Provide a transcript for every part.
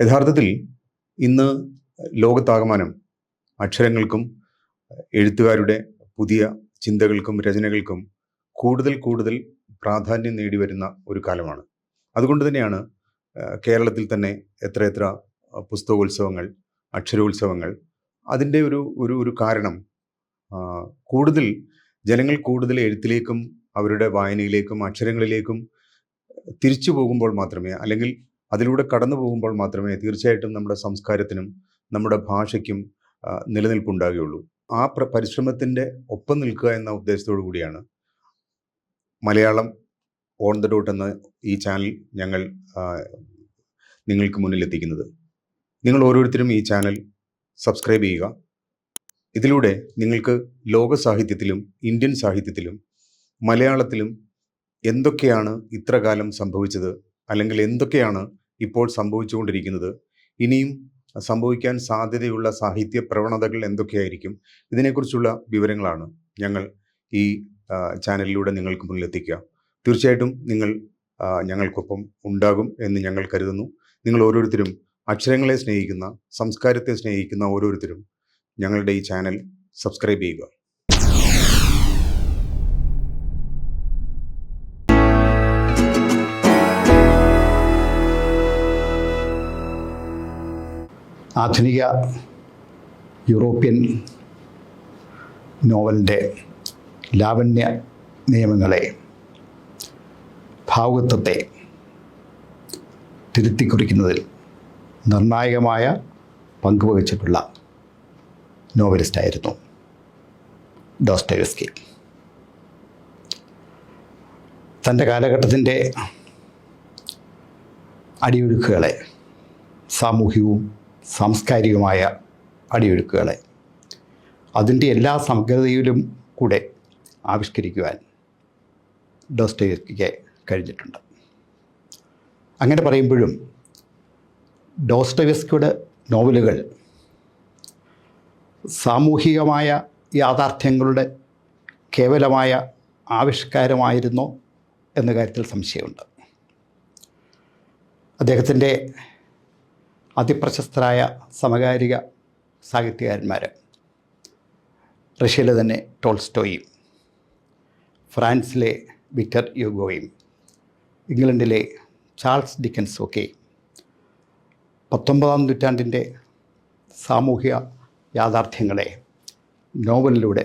യഥാർത്ഥത്തിൽ ഇന്ന് ലോകത്താകമാനം അക്ഷരങ്ങൾക്കും എഴുത്തുകാരുടെ പുതിയ ചിന്തകൾക്കും രചനകൾക്കും കൂടുതൽ കൂടുതൽ പ്രാധാന്യം നേടിവരുന്ന ഒരു കാലമാണ്. അതുകൊണ്ട് തന്നെയാണ് കേരളത്തിൽ തന്നെ എത്രയെത്ര പുസ്തകോത്സവങ്ങൾ, അക്ഷരോത്സവങ്ങൾ. അതിൻ്റെ ഒരു ഒരു ഒരു കാരണം കൂടുതൽ ജനങ്ങൾ കൂടുതൽ എഴുത്തിലേക്കും അവരുടെ വായനയിലേക്കും അക്ഷരങ്ങളിലേക്കും തിരിച്ചു പോകുമ്പോൾ മാത്രമേ, അല്ലെങ്കിൽ അതിലൂടെ കടന്നു പോകുമ്പോൾ മാത്രമേ തീർച്ചയായിട്ടും നമ്മുടെ സംസ്കാരത്തിനും നമ്മുടെ ഭാഷയ്ക്കും നിലനിൽപ്പുണ്ടാകുകയുള്ളൂ. ആ പരിശ്രമത്തിൻ്റെ ഒപ്പം നിൽക്കുക എന്ന ഉദ്ദേശത്തോടു കൂടിയാണ് മലയാളം ഓൺ ദ ഡോട്ട് എന്ന ഈ ചാനൽ ഞങ്ങൾ നിങ്ങൾക്ക് മുന്നിൽ എത്തിക്കുന്നത്. നിങ്ങൾ ഓരോരുത്തരും ഈ ചാനൽ സബ്സ്ക്രൈബ് ചെയ്യുക. ഇതിലൂടെ നിങ്ങൾക്ക് ലോക സാഹിത്യത്തിലും ഇന്ത്യൻ സാഹിത്യത്തിലും മലയാളത്തിലും എന്തൊക്കെയാണ് ഇത്ര കാലം സംഭവിച്ചത്, അല്ലെങ്കിൽ എന്തൊക്കെയാണ് ഇപ്പോൾ സംഭവിച്ചുകൊണ്ടിരിക്കുന്നത്, ഇനിയും സംഭവിക്കാൻ സാധ്യതയുള്ള സാഹിത്യ പ്രവണതകൾ എന്തൊക്കെയായിരിക്കും, ഇതിനെക്കുറിച്ചുള്ള വിവരങ്ങളാണ് ഞങ്ങൾ ഈ ചാനലിലൂടെ നിങ്ങൾക്ക് മുന്നിലെത്തിക്കുക. തീർച്ചയായിട്ടും നിങ്ങൾ ഞങ്ങൾക്കൊപ്പം ഉണ്ടാകും എന്ന് ഞങ്ങൾ കരുതുന്നു. നിങ്ങൾ ഓരോരുത്തരും അക്ഷരങ്ങളെ സ്നേഹിക്കുന്ന, സംസ്കാരത്തെ സ്നേഹിക്കുന്ന ഓരോരുത്തരും ഞങ്ങളുടെ ഈ ചാനൽ സബ്സ്ക്രൈബ് ചെയ്യുക. ആധുനിക യൂറോപ്യൻ നോവലിൻ്റെ ലാവണ്യ നിയമങ്ങളെ, ഭാവുകത്വത്തെ തിരുത്തിക്കുറിക്കുന്നതിൽ നിർണായകമായ പങ്കുവഹിച്ചിട്ടുള്ള നോവലിസ്റ്റായിരുന്നു ഡോസ്റ്റോയെവ്സ്കി. തൻ്റെ കാലഘട്ടത്തിൻ്റെ അടിയൊഴുക്കുകളെ, സാമൂഹികവും സാംസ്കാരികമായ അടിയൊഴുക്കുകളെ അതിൻ്റെ എല്ലാ സമഗ്രതയിലും കൂടെ ആവിഷ്കരിക്കുവാൻ ഡോസ്റ്റോയെവ്സ്കിക്ക് കഴിഞ്ഞിട്ടുണ്ട്. അങ്ങനെ പറയുമ്പോഴും ഡോസ്റ്റോയെവ്സ്കിയുടെ നോവലുകൾ സാമൂഹികമായ യാഥാർത്ഥ്യങ്ങളുടെ കേവലമായ ആവിഷ്കാരമായിരുന്നോ എന്ന കാര്യത്തിൽ സംശയമുണ്ട്. അദ്ദേഹത്തിൻ്റെ അതിപ്രശസ്തരായ സമകാലിക സാഹിത്യകാരന്മാർ, റഷ്യയിലെ തന്നെ ടോൾസ്റ്റോയും, ഫ്രാൻസിലെ വിക്ടർ യുഗോയും, ഇംഗ്ലണ്ടിലെ ചാൾസ് ഡിക്കൻസും ഒക്കെ 19-ാം നൂറ്റാണ്ടിൻ്റെ സാമൂഹിക യാഥാർത്ഥ്യങ്ങളെ നോവലിലൂടെ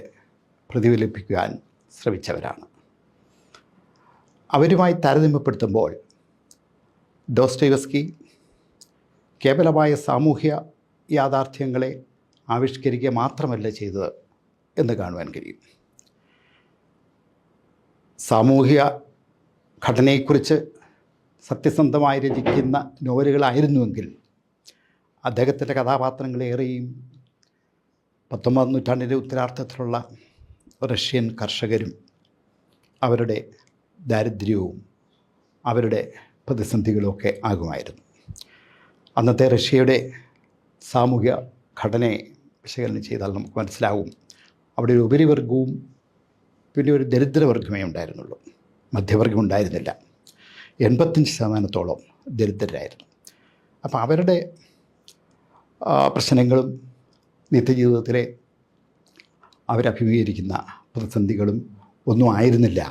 പ്രതിഫലിപ്പിക്കുവാൻ ശ്രമിച്ചവരാണ്. അവരുമായി താരതമ്യപ്പെടുത്തുമ്പോൾ ഡോസ്റ്റോയെവ്സ്കി കേവലമായ സാമൂഹ്യ യാഥാർത്ഥ്യങ്ങളെ ആവിഷ്കരിക്കുക മാത്രമല്ല ചെയ്തത് എന്ന് കാണുവാൻ കഴിയും. സാമൂഹിക ഘടനയെക്കുറിച്ച് സത്യസന്ധമായി രചിക്കുന്ന നോവലുകളായിരുന്നുവെങ്കിൽ അദ്ദേഹത്തിൻ്റെ കഥാപാത്രങ്ങളേറെയും 19-ാം നൂറ്റാണ്ടിൻ്റെ ഉത്തരാർദ്ധത്തിലുള്ള റഷ്യൻ കർഷകരും അവരുടെ ദാരിദ്ര്യവും അവരുടെ പ്രതിസന്ധികളുമൊക്കെ ആകുമായിരുന്നു. അന്നത്തെ റഷ്യയുടെ സാമൂഹിക ഘടനയെ വിശകലനം ചെയ്താൽ നമുക്ക് മനസ്സിലാവും, അവിടെ ഒരു ഉപരിവർഗവും പിന്നെ ഒരു ദരിദ്രവർഗമേ ഉണ്ടായിരുന്നുള്ളൂ. മധ്യവർഗം ഉണ്ടായിരുന്നില്ല. 85% ദരിദ്രരായിരുന്നു. അപ്പോൾ അവരുടെ പ്രശ്നങ്ങളും നിത്യജീവിതത്തിലെ അവരഭിമുഖീകരിക്കുന്ന പ്രതിസന്ധികളും ഒന്നും ആയിരുന്നില്ല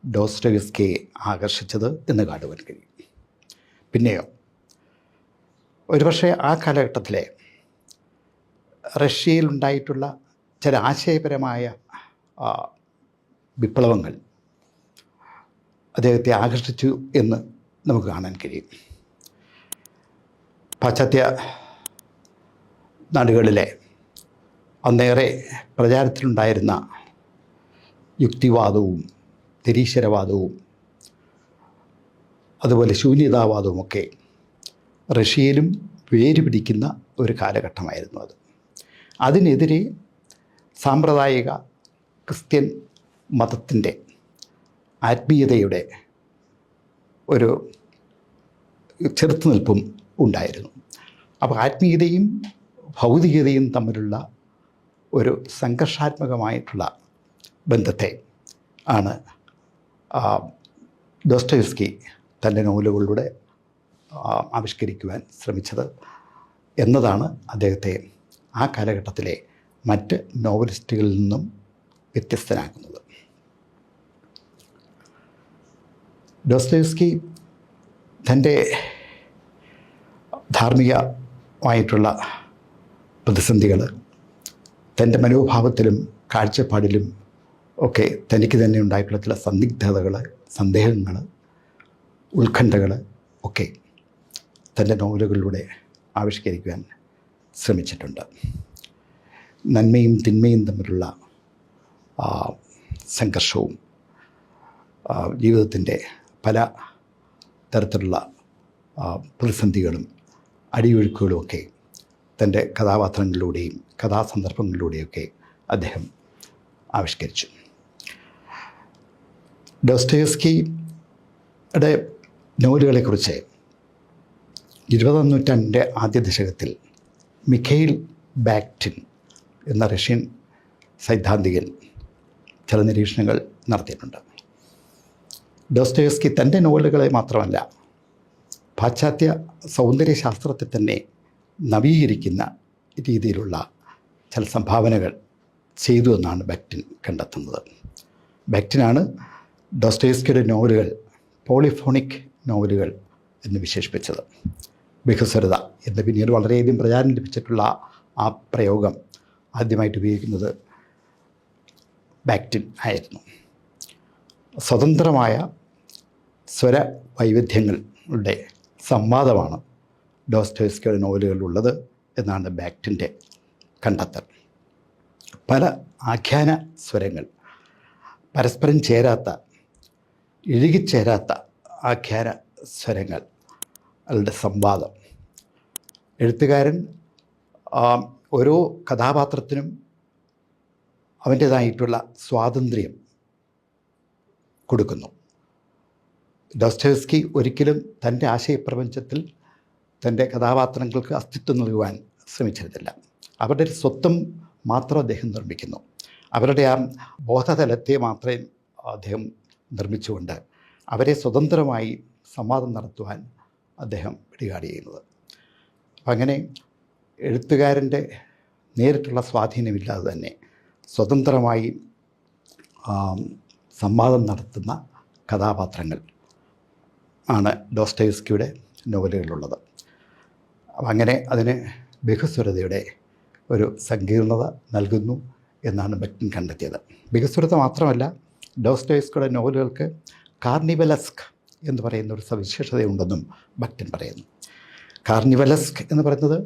ഡോസ്റ്റോയെവ്സ്കിയെ ആകർഷിച്ചത് എന്ന് കാണുവാൻ കഴിയും. പിന്നെയോ ഒരുപക്ഷെ ആ കാലഘട്ടത്തിലെ റഷ്യയിലുണ്ടായിട്ടുള്ള ചില ആശയപരമായ വിപ്ലവങ്ങൾ അദ്ദേഹത്തെ ആകർഷിച്ചു എന്ന് നമുക്ക് കാണാൻ കഴിയും. പാശ്ചാത്യ നാടുകളിലെ അന്നേറെ പ്രചാരത്തിലുണ്ടായിരുന്ന യുക്തിവാദവും നിരീശ്വരവാദവും അതുപോലെ ശൂന്യതാവാദവുമൊക്കെ റഷ്യയിലും വേര് പിടിക്കുന്ന ഒരു കാലഘട്ടമായിരുന്നു അത്. അതിനെതിരെ സാമ്പ്രദായിക ക്രിസ്ത്യൻ മതത്തിൻ്റെ ആത്മീയതയുടെ ഒരു ചെറുത്തുനിൽപ്പും ഉണ്ടായിരുന്നു. അപ്പോൾ ആത്മീയതയും ഭൗതികതയും തമ്മിലുള്ള ഒരു സംഘർഷാത്മകമായിട്ടുള്ള ബന്ധത്തെ ആണ് ഡോസ്റ്റോയെവ്സ്കി തൻ്റെ നോവലുകളിലൂടെ ആവിഷ്കരിക്കുവാൻ ശ്രമിച്ചത് എന്നതാണ് അദ്ദേഹത്തെ ആ കാലഘട്ടത്തിലെ മറ്റ് നോവലിസ്റ്റുകളിൽ നിന്നും വ്യത്യസ്തനാക്കുന്നത്. ഡോസ്റ്റോയെവ്സ്കി തൻ്റെ ധാർമ്മികമായിട്ടുള്ള പ്രതിസന്ധികൾ തൻ്റെ മനോഭാവത്തിലും കാഴ്ചപ്പാടിലും ഒക്കെ തനിക്ക് തന്നെ ഉണ്ടായിട്ടുള്ള ചില സന്ദിഗ്ധതകൾ, സന്ദേഹങ്ങൾ, ഉത്കണ്ഠകൾ ഒക്കെ തൻ്റെ നോവലുകളിലൂടെ ആവിഷ്കരിക്കുവാൻ ശ്രമിച്ചിട്ടുണ്ട്. നന്മയും തിന്മയും തമ്മിലുള്ള സംഘർഷവും ജീവിതത്തിൻ്റെ പല തരത്തിലുള്ള പ്രതിസന്ധികളും അടിയൊഴുക്കുകളും ഒക്കെ തൻ്റെ കഥാപാത്രങ്ങളിലൂടെയും കഥാസന്ദർഭങ്ങളിലൂടെയൊക്കെ അദ്ദേഹം ആവിഷ്കരിച്ചു. ഡോസ്റ്റോയെവ്സ്കിയുടെ നോവലുകളെക്കുറിച്ച് 20-ാം നൂറ്റാണ്ടിൻ്റെ ആദ്യ ദശകത്തിൽ മിഖെയിൽ ബാക്ടിൻ എന്ന റഷ്യൻ സൈദ്ധാന്തികൻ ചില നിരീക്ഷണങ്ങൾ നടത്തിയിട്ടുണ്ട്. ഡോസ്റ്റോയെവ്സ്കി തൻ്റെ നോവലുകളെ മാത്രമല്ല പാശ്ചാത്യ സൗന്ദര്യശാസ്ത്രത്തെ തന്നെ നവീകരിക്കുന്ന രീതിയിലുള്ള ചില സംഭാവനകൾ ചെയ്തു എന്നാണ് ബാക്ടിൻ കണ്ടെത്തുന്നത്. ബാക്ടിനാണ് ഡോസ്റ്റോയെവ്സ്കിയുടെ നോവലുകൾ പോളിഫോണിക് നോവലുകൾ എന്ന് വിശേഷിപ്പിച്ചത്. ബഹുസ്വരത എന്ന് പിന്നീട് വളരെയധികം പ്രചാരം ലഭിച്ചിട്ടുള്ള ആ പ്രയോഗം ആദ്യമായിട്ട് ഉപയോഗിക്കുന്നത് ബാക്ടിൻ ആയിരുന്നു. സ്വതന്ത്രമായ സ്വര വൈവിധ്യങ്ങളുടെ സംവാദമാണ് ഡോസ്റ്റോയെവ്സ്കിയുടെ നോവലുകളിലുള്ളത് എന്നാണ് ബാക്ടിൻ്റെ കണ്ടെത്തൽ. പല ആഖ്യാന സ്വരങ്ങൾ, പരസ്പരം ചേരാത്ത, ഇഴുകിച്ചേരാത്ത ആഖ്യാന സ്വരങ്ങളുടെ സംവാദം. എഴുത്തുകാരൻ ഓരോ കഥാപാത്രത്തിനും അവൻ്റേതായിട്ടുള്ള സ്വാതന്ത്ര്യം കൊടുക്കുന്നു. ഡോസ്റ്റോയെവ്സ്കി ഒരിക്കലും തൻ്റെ ആശയപ്രപഞ്ചത്തിൽ തൻ്റെ കഥാപാത്രങ്ങൾക്ക് അസ്തിത്വം നൽകുവാൻ ശ്രമിച്ചിരുന്നില്ല. അവരുടെ ഒരു സ്വത്വം മാത്രം അദ്ദേഹം നിർമ്മിക്കുന്നു. അവരുടെ ആ ബോധതലത്തെ മാത്രമേ അദ്ദേഹം നിർമ്മിച്ചുകൊണ്ട് അവരെ സ്വതന്ത്രമായി സംവാദം നടത്തുവാൻ അദ്ദേഹം പിടികാടി ചെയ്യുന്നത്. അപ്പം അങ്ങനെ എഴുത്തുകാരൻ്റെ നേരിട്ടുള്ള സ്വാധീനമില്ലാതെ തന്നെ സ്വതന്ത്രമായി സംവാദം നടത്തുന്ന കഥാപാത്രങ്ങൾ ആണ് ഡോസ്റ്റോയെവ്സ്കിയുടെ നോവലുകളിലുള്ളത്. അപ്പം അങ്ങനെ അതിന് ബഹുസ്വരതയുടെ ഒരു സങ്കീർണത നൽകുന്നു എന്നാണ് ബാക്ടിൻ കണ്ടെത്തിയത്. ബഹുസ്വരത മാത്രമല്ല, ഡോസ്റ്റോയെവ്സ്കിയുടെ നോവലുകൾക്ക് കാർണിവലസ്ക് എന്ന് പറയുന്ന ഒരു സവിശേഷതയുണ്ടെന്നും ബാക്ടിൻ പറയുന്നു. കാർണിവലസ്ക് എന്ന് പറയുന്നത്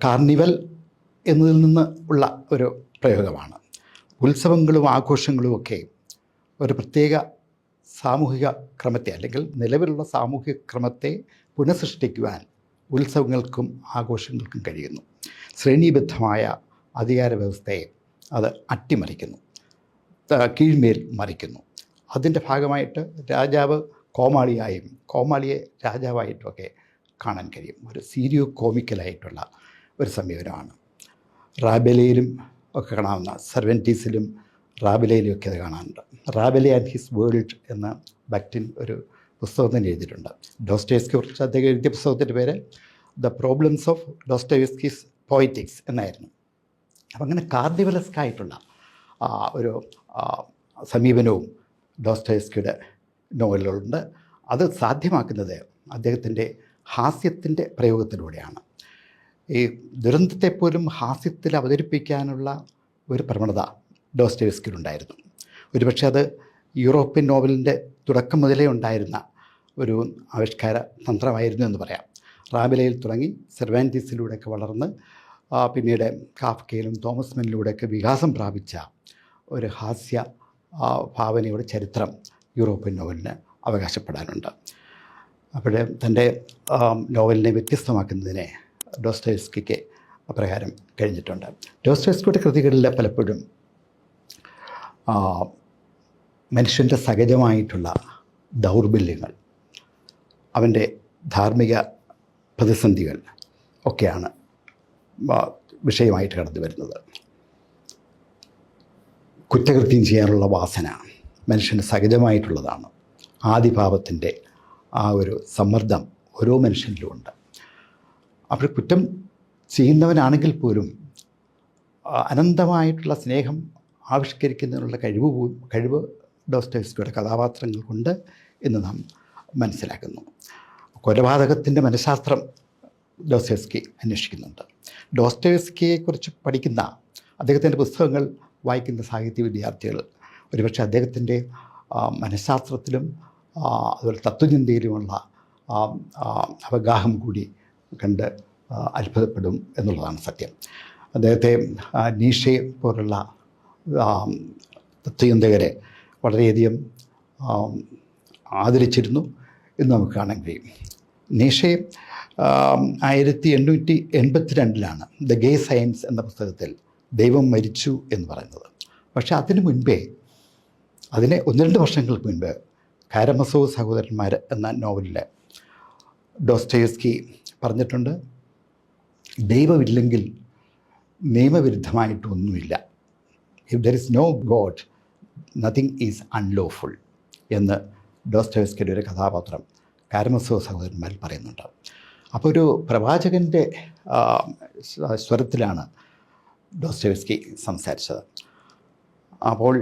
കാർണിവൽ എന്നതിൽ നിന്ന് ഉള്ള ഒരു പ്രയോഗമാണ്. ഉത്സവങ്ങളും ആഘോഷങ്ങളുമൊക്കെ ഒരു പ്രത്യേക സാമൂഹിക ക്രമത്തെ അല്ലെങ്കിൽ നിലവിലുള്ള സാമൂഹിക ക്രമത്തെ പുനഃസൃഷ്ടിക്കുവാൻ ഉത്സവങ്ങൾക്കും ആഘോഷങ്ങൾക്കും കഴിയുന്നു. ശ്രേണീബദ്ധമായ അധികാര വ്യവസ്ഥയെ അത് അട്ടിമറിക്കുന്നു, കീഴ്മേൽ മറിക്കുന്നു. അതിൻ്റെ ഭാഗമായിട്ട് രാജാവ് കോമാളിയായും കോമാളിയെ രാജാവായിട്ടുമൊക്കെ കാണാൻ കഴിയും. ഒരു സീരിയോ കോമിക്കലായിട്ടുള്ള ഒരു സമീപനമാണ്. റാബെലയിലും ഒക്കെ കാണാവുന്ന, സെർവൻറ്റീസിലും റാബെലയിലും ഒക്കെ അത് കാണാറുണ്ട്. റാബെലെ ആൻഡ് ഹിസ് വേൾഡ് എന്ന ബാക്ടിൻ ഒരു പുസ്തകം തന്നെ എഴുതിയിട്ടുണ്ട്. ഡോസ്റ്റോയെവ്സ്കിയെ കുറിച്ച് അദ്ദേഹം എഴുതിയ പുസ്തകത്തിൻ്റെ പേര് ദ പ്രോബ്ലംസ് ഓഫ് ഡോസ്റ്റോയെവ്സ്കിസ് പോയറ്റിക്സ് എന്നായിരുന്നു. അപ്പം അങ്ങനെ കാർണിവലസ്കായിട്ടുള്ള ഒരു സമീപനവും ഡോസ്റ്റോയെവ്സ്കിയുടെ നോവലുകളുണ്ട്. അത് സാധ്യമാക്കുന്നത് അദ്ദേഹത്തിൻ്റെ ഹാസ്യത്തിൻ്റെ പ്രയോഗത്തിലൂടെയാണ്. ഈ ദുരന്തത്തെപ്പോലും ഹാസ്യത്തിൽ അവതരിപ്പിക്കാനുള്ള ഒരു പ്രവണത ഡോസ്റ്റോയെവ്സ്കിയിലുണ്ടായിരുന്നു. ഒരുപക്ഷെ അത് യൂറോപ്യൻ നോവലിൻ്റെ തുടക്കം മുതലേ ഉണ്ടായിരുന്ന ഒരു ആവിഷ്കാര തന്ത്രമായിരുന്നു എന്ന് പറയാം. റാബെലയിൽ തുടങ്ങി സെർവാൻറ്റീസിലൂടെയൊക്കെ വളർന്ന് പിന്നീട് കാഫ്കയിലും തോമസ് മനിലൂടെയൊക്കെ വികാസം പ്രാപിച്ച ഒരു ഹാസ്യ ഭാവനയുടെ ചരിത്രം യൂറോപ്യൻ നോവലിന് അവകാശപ്പെടാനുണ്ട്. അപ്പോൾ തൻ്റെ നോവലിനെ വ്യത്യസ്തമാക്കുന്നതിനെ ഡോസ്റ്റോയെവ്സ്കിക്ക് അപ്രകാരം കഴിഞ്ഞിട്ടുണ്ട്. ഡോസ്റ്റോയെവ്സ്കിയുടെ കൃതികളിൽ പലപ്പോഴും മനുഷ്യൻ്റെ സഹജമായിട്ടുള്ള ദൗർബല്യങ്ങൾ, അവൻ്റെ ധാർമ്മിക പ്രതിസന്ധികൾ ഒക്കെയാണ് വിഷയമായിട്ട് കടന്നു വരുന്നത്. കുറ്റകൃത്യം ചെയ്യാനുള്ള വാസന മനുഷ്യന് സഹജമായിട്ടുള്ളതാണ്. ആദിഭാവത്തിൻ്റെ ആ ഒരു സമ്മർദ്ദം ഓരോ മനുഷ്യനിലുമുണ്ട്. അപ്പോൾ കുറ്റം ചെയ്യുന്നവനാണെങ്കിൽ പോലും അനന്തമായിട്ടുള്ള സ്നേഹം ആവിഷ്കരിക്കുന്നതിനുള്ള കഴിവ് ഡോസ്റ്റോവസ്കിയുടെ കഥാപാത്രങ്ങൾക്കുണ്ട് എന്ന് നാം മനസ്സിലാക്കുന്നു. കൊലപാതകത്തിൻ്റെ മനഃശാസ്ത്രം ഡോസ്റ്റോവസ്കി അന്വേഷിക്കുന്നുണ്ട്. ഡോസ്റ്റോവസ്കിയെക്കുറിച്ച് പഠിക്കുന്ന, അദ്ദേഹത്തിൻ്റെ പുസ്തകങ്ങൾ വായിക്കുന്ന സാഹിത്യ വിദ്യാർത്ഥികൾ ഒരുപക്ഷെ അദ്ദേഹത്തിൻ്റെ മനഃശാസ്ത്രത്തിലും അതുപോലെ തത്വചിന്തയിലുമുള്ള അവഗാഹം കൂടി കണ്ട് അത്ഭുതപ്പെടും എന്നുള്ളതാണ് സത്യം. അദ്ദേഹത്തെ നീഷെ പോലുള്ള തത്വചിന്തകരെ വളരെയധികം ആദരിച്ചിരുന്നു എന്ന് നമുക്ക് കാണാൻ കഴിയും. നീഷെ 1882 ദ ഗേ സയൻസ് എന്ന പുസ്തകത്തിൽ ദൈവം മരിച്ചു എന്ന് പറയുന്നത്. പക്ഷേ അതിനു മുൻപേ, അതിന് 1-2 വർഷങ്ങൾക്ക് മുൻപ് കാരമസോവ് സഹോദരന്മാർ എന്ന നോവലിൽ ഡോസ്റ്റോവസ്കി പറഞ്ഞിട്ടുണ്ട്, ദൈവമില്ലെങ്കിൽ നിയമവിരുദ്ധമായിട്ടൊന്നുമില്ല. If there is no god nothing is unlawful എന്ന് ഡോസ്റ്റോവസ്കിയുടെ ഒരു കഥാപാത്രം കാരമസോവ് സഹോദരന്മാർ പറയുന്നുണ്ട്. അപ്പോൾ ഒരു പ്രവാചകൻ്റെ സ്വരത്തിലാണ് ഡോസ്റ്റോവസ്കി സംസാരിച്ചത്. അപ്പോൾ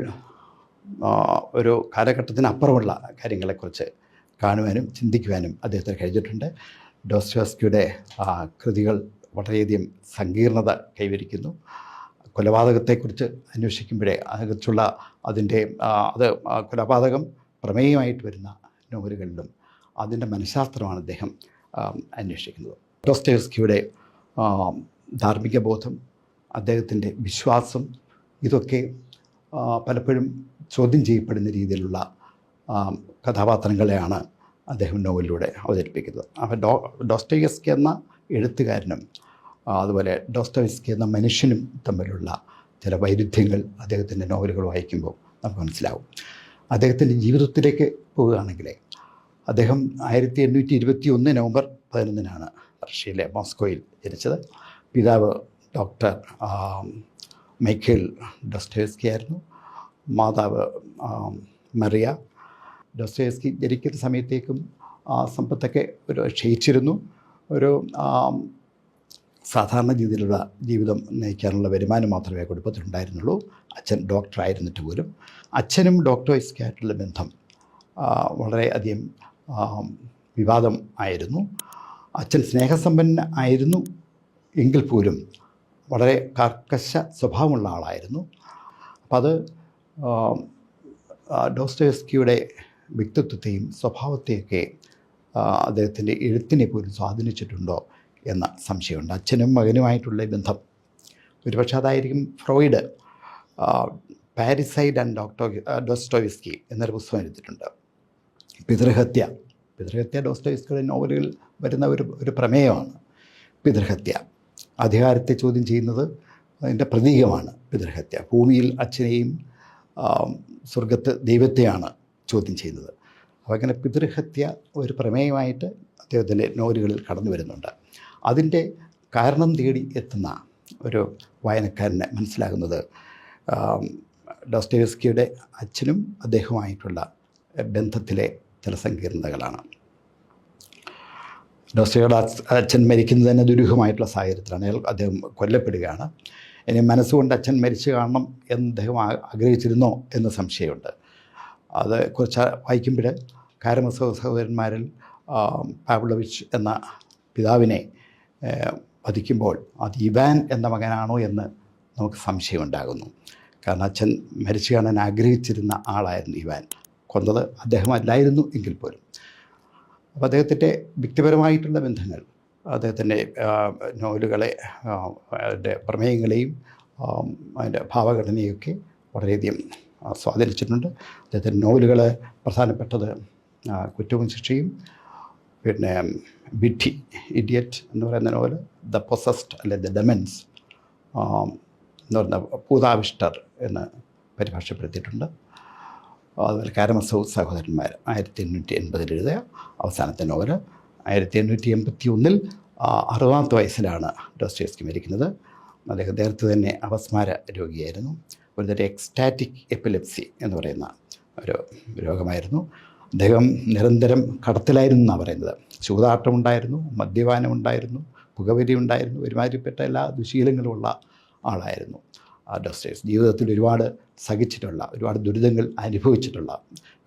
ഒരു കാലഘട്ടത്തിനപ്പുറമുള്ള കാര്യങ്ങളെക്കുറിച്ച് കാണുവാനും ചിന്തിക്കുവാനും അദ്ദേഹത്തിന് കഴിഞ്ഞിട്ടുണ്ട്. ഡോസ്റ്റോവസ്കിയുടെ കൃതികൾ വളരെയധികം സങ്കീർണത കൈവരിക്കുന്നു. കൊലപാതകത്തെക്കുറിച്ച് അന്വേഷിക്കുമ്പോഴേ അതിനെക്കുറിച്ചുള്ള കൊലപാതകം പ്രമേയമായിട്ട് വരുന്ന നോവലുകളിലും അതിൻ്റെ മനഃശാസ്ത്രമാണ് അദ്ദേഹം അന്വേഷിക്കുന്നത്. ഡോസ്റ്റോവസ്കിയുടെ ധാർമ്മിക ബോധം, അദ്ദേഹത്തിൻ്റെ വിശ്വാസം, ഇതൊക്കെ പലപ്പോഴും ചോദ്യം ചെയ്യപ്പെടുന്ന രീതിയിലുള്ള കഥാപാത്രങ്ങളെയാണ് അദ്ദേഹം നോവലിലൂടെ അവതരിപ്പിക്കുന്നത്. അപ്പോൾ ഡോസ്റ്റോവസ്കി എന്ന എഴുത്തുകാരനും അതുപോലെ ഡോസ്റ്റോവസ്കി എന്ന മനുഷ്യനും തമ്മിലുള്ള ചില വൈരുദ്ധ്യങ്ങൾ അദ്ദേഹത്തിൻ്റെ നോവലുകൾ വായിക്കുമ്പോൾ നമുക്ക് മനസ്സിലാവും. അദ്ദേഹത്തിൻ്റെ ജീവിതത്തിലേക്ക് പോവുകയാണെങ്കിൽ, അദ്ദേഹം 1821 നവംബർ 11 റഷ്യയിലെ മോസ്കോയിൽ ജനിച്ചത്. പിതാവ് ഡോക്ടർ മൈഖേൽ ഡോസ്റ്റോവസ്കി ആയിരുന്നു. മാതാവ് മറിയ. ഡോസ്റ്റോവസ്കി ജനിക്കുന്ന സമയത്തേക്കും സമ്പത്തൊക്കെ ക്ഷയിച്ചിരുന്നു. ഒരു സാധാരണ രീതിയിലുള്ള ജീവിതം നയിക്കാനുള്ള വരുമാനം മാത്രമേ കുടുംബത്തിലുണ്ടായിരുന്നുള്ളൂ. അച്ഛൻ ഡോക്ടറായിരുന്നിട്ട് പോലും അച്ഛനും ഡോസ്റ്റോവസ്കി ആയിട്ടുള്ള ബന്ധം വളരെയധികം വിവാദം ആയിരുന്നു. അച്ഛൻ സ്നേഹസമ്പന്നൻ ആയിരുന്നു എങ്കിൽ പോലും വളരെ കർക്കശ സ്വഭാവമുള്ള ആളായിരുന്നു. അപ്പം അത് ഡോസ്റ്റോവസ്കിയുടെ വ്യക്തിത്വത്തെയും സ്വഭാവത്തെയൊക്കെ അദ്ദേഹത്തിൻ്റെ എഴുത്തിനെ പോലും സ്വാധീനിച്ചിട്ടുണ്ടോ എന്ന സംശയമുണ്ട്. അച്ഛനും മകനുമായിട്ടുള്ള ബന്ധം ഒരുപക്ഷെ അതായിരിക്കും. ഫ്രോയിഡ് പാരിസൈഡ് ആൻഡ് ഡോസ്റ്റോവസ്കി എന്നൊരു പുസ്തകം എഴുതിയിട്ടുണ്ട്. പിതൃഹത്യ ഡോസ്റ്റോവസ്കിയുടെ നോവലുകളിൽ വരുന്ന ഒരു പ്രമേയമാണ്. പിതൃഹത്യ, അധികാരത്തെ ചോദ്യം ചെയ്യുന്നത് അതിൻ്റെ പ്രതീകമാണ് പിതൃഹത്യ. ഭൂമിയിൽ അച്ഛനെയും സ്വർഗത്ത് ദൈവത്തെയാണ് ചോദ്യം ചെയ്യുന്നത്. അപ്പോൾ അങ്ങനെ പിതൃഹത്യ ഒരു പ്രമേയമായിട്ട് അദ്ദേഹത്തിൻ്റെ നോവലുകളിൽ കടന്നു വരുന്നുണ്ട്. അതിൻ്റെ കാരണം തേടി എത്തുന്ന ഒരു വായനക്കാരനെ മനസ്സിലാകുന്നത് ഡോസ്റ്റോവസ്കിയുടെ അച്ഛനും അദ്ദേഹവുമായിട്ടുള്ള ബന്ധത്തിലെ ചില സങ്കീർണതകളാണ്. ഡോസ്റ്റോവസ്കിയുടെ അച്ഛൻ മരിക്കുന്നത് തന്നെ ദുരൂഹമായിട്ടുള്ള സാഹചര്യത്തിലാണ്. അദ്ദേഹം കൊല്ലപ്പെടുകയാണ്. ഇനി മനസ്സുകൊണ്ട് അച്ഛൻ മരിച്ചു കാണണം എന്ന് അദ്ദേഹം ആഗ്രഹിച്ചിരുന്നോ എന്ന് സംശയമുണ്ട്. അത് കുറച്ച് വായിക്കുമ്പോൾ കാരമസോവ് സഹോദരന്മാരിൽ പാവ്ലോവിച്ച് എന്ന പിതാവിനെ വധിക്കുമ്പോൾ അത് ഇവാൻ എന്ന മകനാണോ എന്ന് നമുക്ക് സംശയമുണ്ടാകുന്നു. കാരണം അച്ഛൻ മരിച്ചു കാണാൻ ആഗ്രഹിച്ചിരുന്ന ആളായിരുന്നു ഇവാൻ. കൊന്നത് അദ്ദേഹമല്ലായിരുന്നു എങ്കിൽ പോലും. അപ്പോൾ അദ്ദേഹത്തിൻ്റെ വ്യക്തിപരമായിട്ടുള്ള ബന്ധങ്ങൾ അദ്ദേഹത്തിൻ്റെ നോവലുകളെ, അതിൻ്റെ പ്രമേയങ്ങളെയും അതിൻ്റെ ഭാവഘടനയൊക്കെ വളരെയധികം സ്വാധീനിച്ചിട്ടുണ്ട്. അദ്ദേഹത്തിൻ്റെ നോവലുകൾ പ്രധാനപ്പെട്ടത് കുറ്റവും ശിക്ഷയും, പിന്നെ വിഡ്ഢി, ഇഡിയറ്റ് എന്ന് പറയുന്ന നോവൽ, ദ പൊസസ്ഡ് അല്ലെ ദ ഡെമൻസ് എന്ന് പറയുന്ന ഭൂതാവിഷ്ടർ എന്ന് പരിഭാഷപ്പെടുത്തിയിട്ടുണ്ട്. അതുപോലെ കാരമസോവ് സഹോദരന്മാർ 1880 എഴുതിയ അവസാനത്തെ നോവൽ. 1881 60ാമത്തെ വയസ്സിലാണ് ഡോസ്റ്റോവസ്കി മരിക്കുന്നത്. അദ്ദേഹം നേരത്തെ തന്നെ അപസ്മാര രോഗിയായിരുന്നു. ഒരുതരം എക്സ്റ്റാറ്റിക് എപ്പിലെപ്സി എന്ന് പറയുന്ന ഒരു രോഗമായിരുന്നു. അദ്ദേഹം നിരന്തരം കടത്തിലായിരുന്നു എന്നാണ് പറയുന്നത്. ചൂതാട്ടമുണ്ടായിരുന്നു, മദ്യപാനമുണ്ടായിരുന്നു, പുകവലി ഉണ്ടായിരുന്നു, ഒരുമാതിരിപ്പെട്ട എല്ലാ ദുശീലങ്ങളുമുള്ള ആളായിരുന്നു ഡോസ്റ്റോയെവ്സ്കി. ജീവിതത്തിൽ ഒരുപാട് സഹിച്ചിട്ടുള്ള, ഒരുപാട് ദുരിതങ്ങൾ അനുഭവിച്ചിട്ടുള്ള,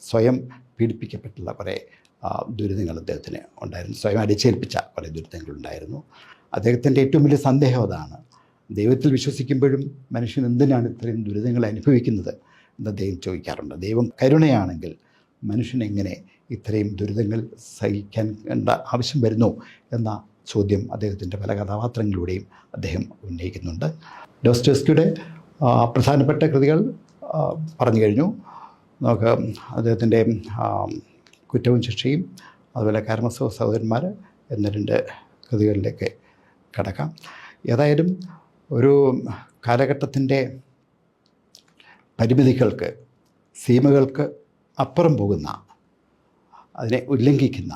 സ്വയം പീഡിപ്പിക്കപ്പെട്ടുള്ള കുറേ ദുരിതങ്ങൾ അദ്ദേഹത്തിന് ഉണ്ടായിരുന്നു. സ്വയം അടിച്ചേൽപ്പിച്ച കുറേ ദുരിതങ്ങളുണ്ടായിരുന്നു. അദ്ദേഹത്തിൻ്റെ ഏറ്റവും വലിയ സന്ദേഹം അതാണ്. ദൈവത്തിൽ വിശ്വസിക്കുമ്പോഴും മനുഷ്യൻ എന്തിനാണ് ഇത്രയും ദുരിതങ്ങൾ അനുഭവിക്കുന്നത് എന്ന് അദ്ദേഹം ചോദിക്കാറുണ്ട്. ദൈവം കരുണയാണെങ്കിൽ മനുഷ്യൻ എങ്ങനെ ഇത്രയും ദുരിതങ്ങൾ സഹിക്കേണ്ട ആവശ്യം വരുന്നു എന്ന ചോദ്യം അദ്ദേഹത്തിൻ്റെ പല കഥാപാത്രങ്ങളിലൂടെയും അദ്ദേഹം ഉന്നയിക്കുന്നുണ്ട്. ഡോസ്റ്റോയെവ്സ്കിയുടെ പ്രധാനപ്പെട്ട കൃതികൾ പറഞ്ഞു കഴിഞ്ഞു. നമുക്ക് അദ്ദേഹത്തിൻ്റെ കുറ്റവും ശിക്ഷയും അതുപോലെ കാരമസോവ് സഹോദരന്മാർ എന്ന 2 കൃതികളിലേക്ക് കടക്കാം. ഏതായാലും ഒരു കാലഘട്ടത്തിൻ്റെ പരിമിതികൾക്ക്, സീമകൾക്ക് അപ്പുറം പോകുന്ന, അതിനെ ഉല്ലംഘിക്കുന്ന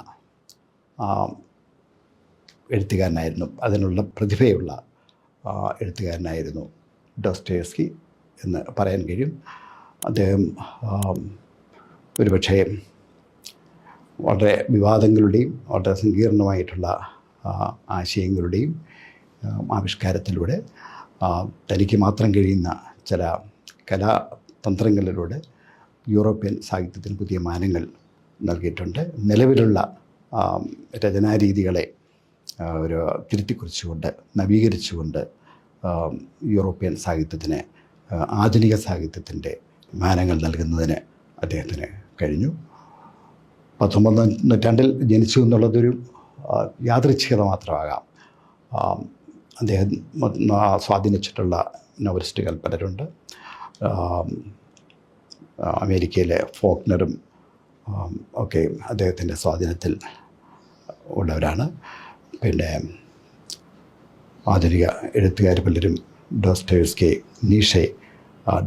എഴുത്തുകാരനായിരുന്നു, അതിനുള്ള പ്രതിഭയുള്ള എഴുത്തുകാരനായിരുന്നു ഡോസ്റ്റോയെവ്സ്കി എന്ന് പറയാൻ കഴിയും. അദ്ദേഹം ഒരുപക്ഷേ വളരെ വിവാദങ്ങളുടെയും വളരെ സങ്കീർണമായിട്ടുള്ള ആശയങ്ങളുടെയും ആവിഷ്കാരത്തിലൂടെ തനിക്ക് മാത്രം കഴിയുന്ന ചില കലാതന്ത്രങ്ങളിലൂടെ യൂറോപ്യൻ സാഹിത്യത്തിന് പുതിയ മാനങ്ങൾ നൽകിയിട്ടുണ്ട്. നിലവിലുള്ള രചനാരീതികളെ ഒരു തിരുത്തിക്കുറിച്ചുകൊണ്ട്, നവീകരിച്ചുകൊണ്ട് യൂറോപ്യൻ സാഹിത്യത്തിന്, ആധുനിക സാഹിത്യത്തിൻ്റെ മാനങ്ങൾ നൽകുന്നതിന് അദ്ദേഹത്തിന് കഴിഞ്ഞു. 19-ാം നൂറ്റാണ്ടിൽ ജനിച്ചു എന്നുള്ളതൊരു യാദൃച്ഛികത മാത്രമാകാം. അദ്ദേഹം സ്വാധീനിച്ചിട്ടുള്ള നോവലിസ്റ്റുകൾ പലരുണ്ട്. അമേരിക്കയിലെ ഫോക്നറും ഒക്കെ അദ്ദേഹത്തിൻ്റെ സ്വാധീനത്തിൽ ഉള്ളവരാണ്. പിന്നെ ആധുനിക എഴുത്തുകാർ പലരും ഡോസ്റ്റോയെവ്സ്കി, നീഷെ,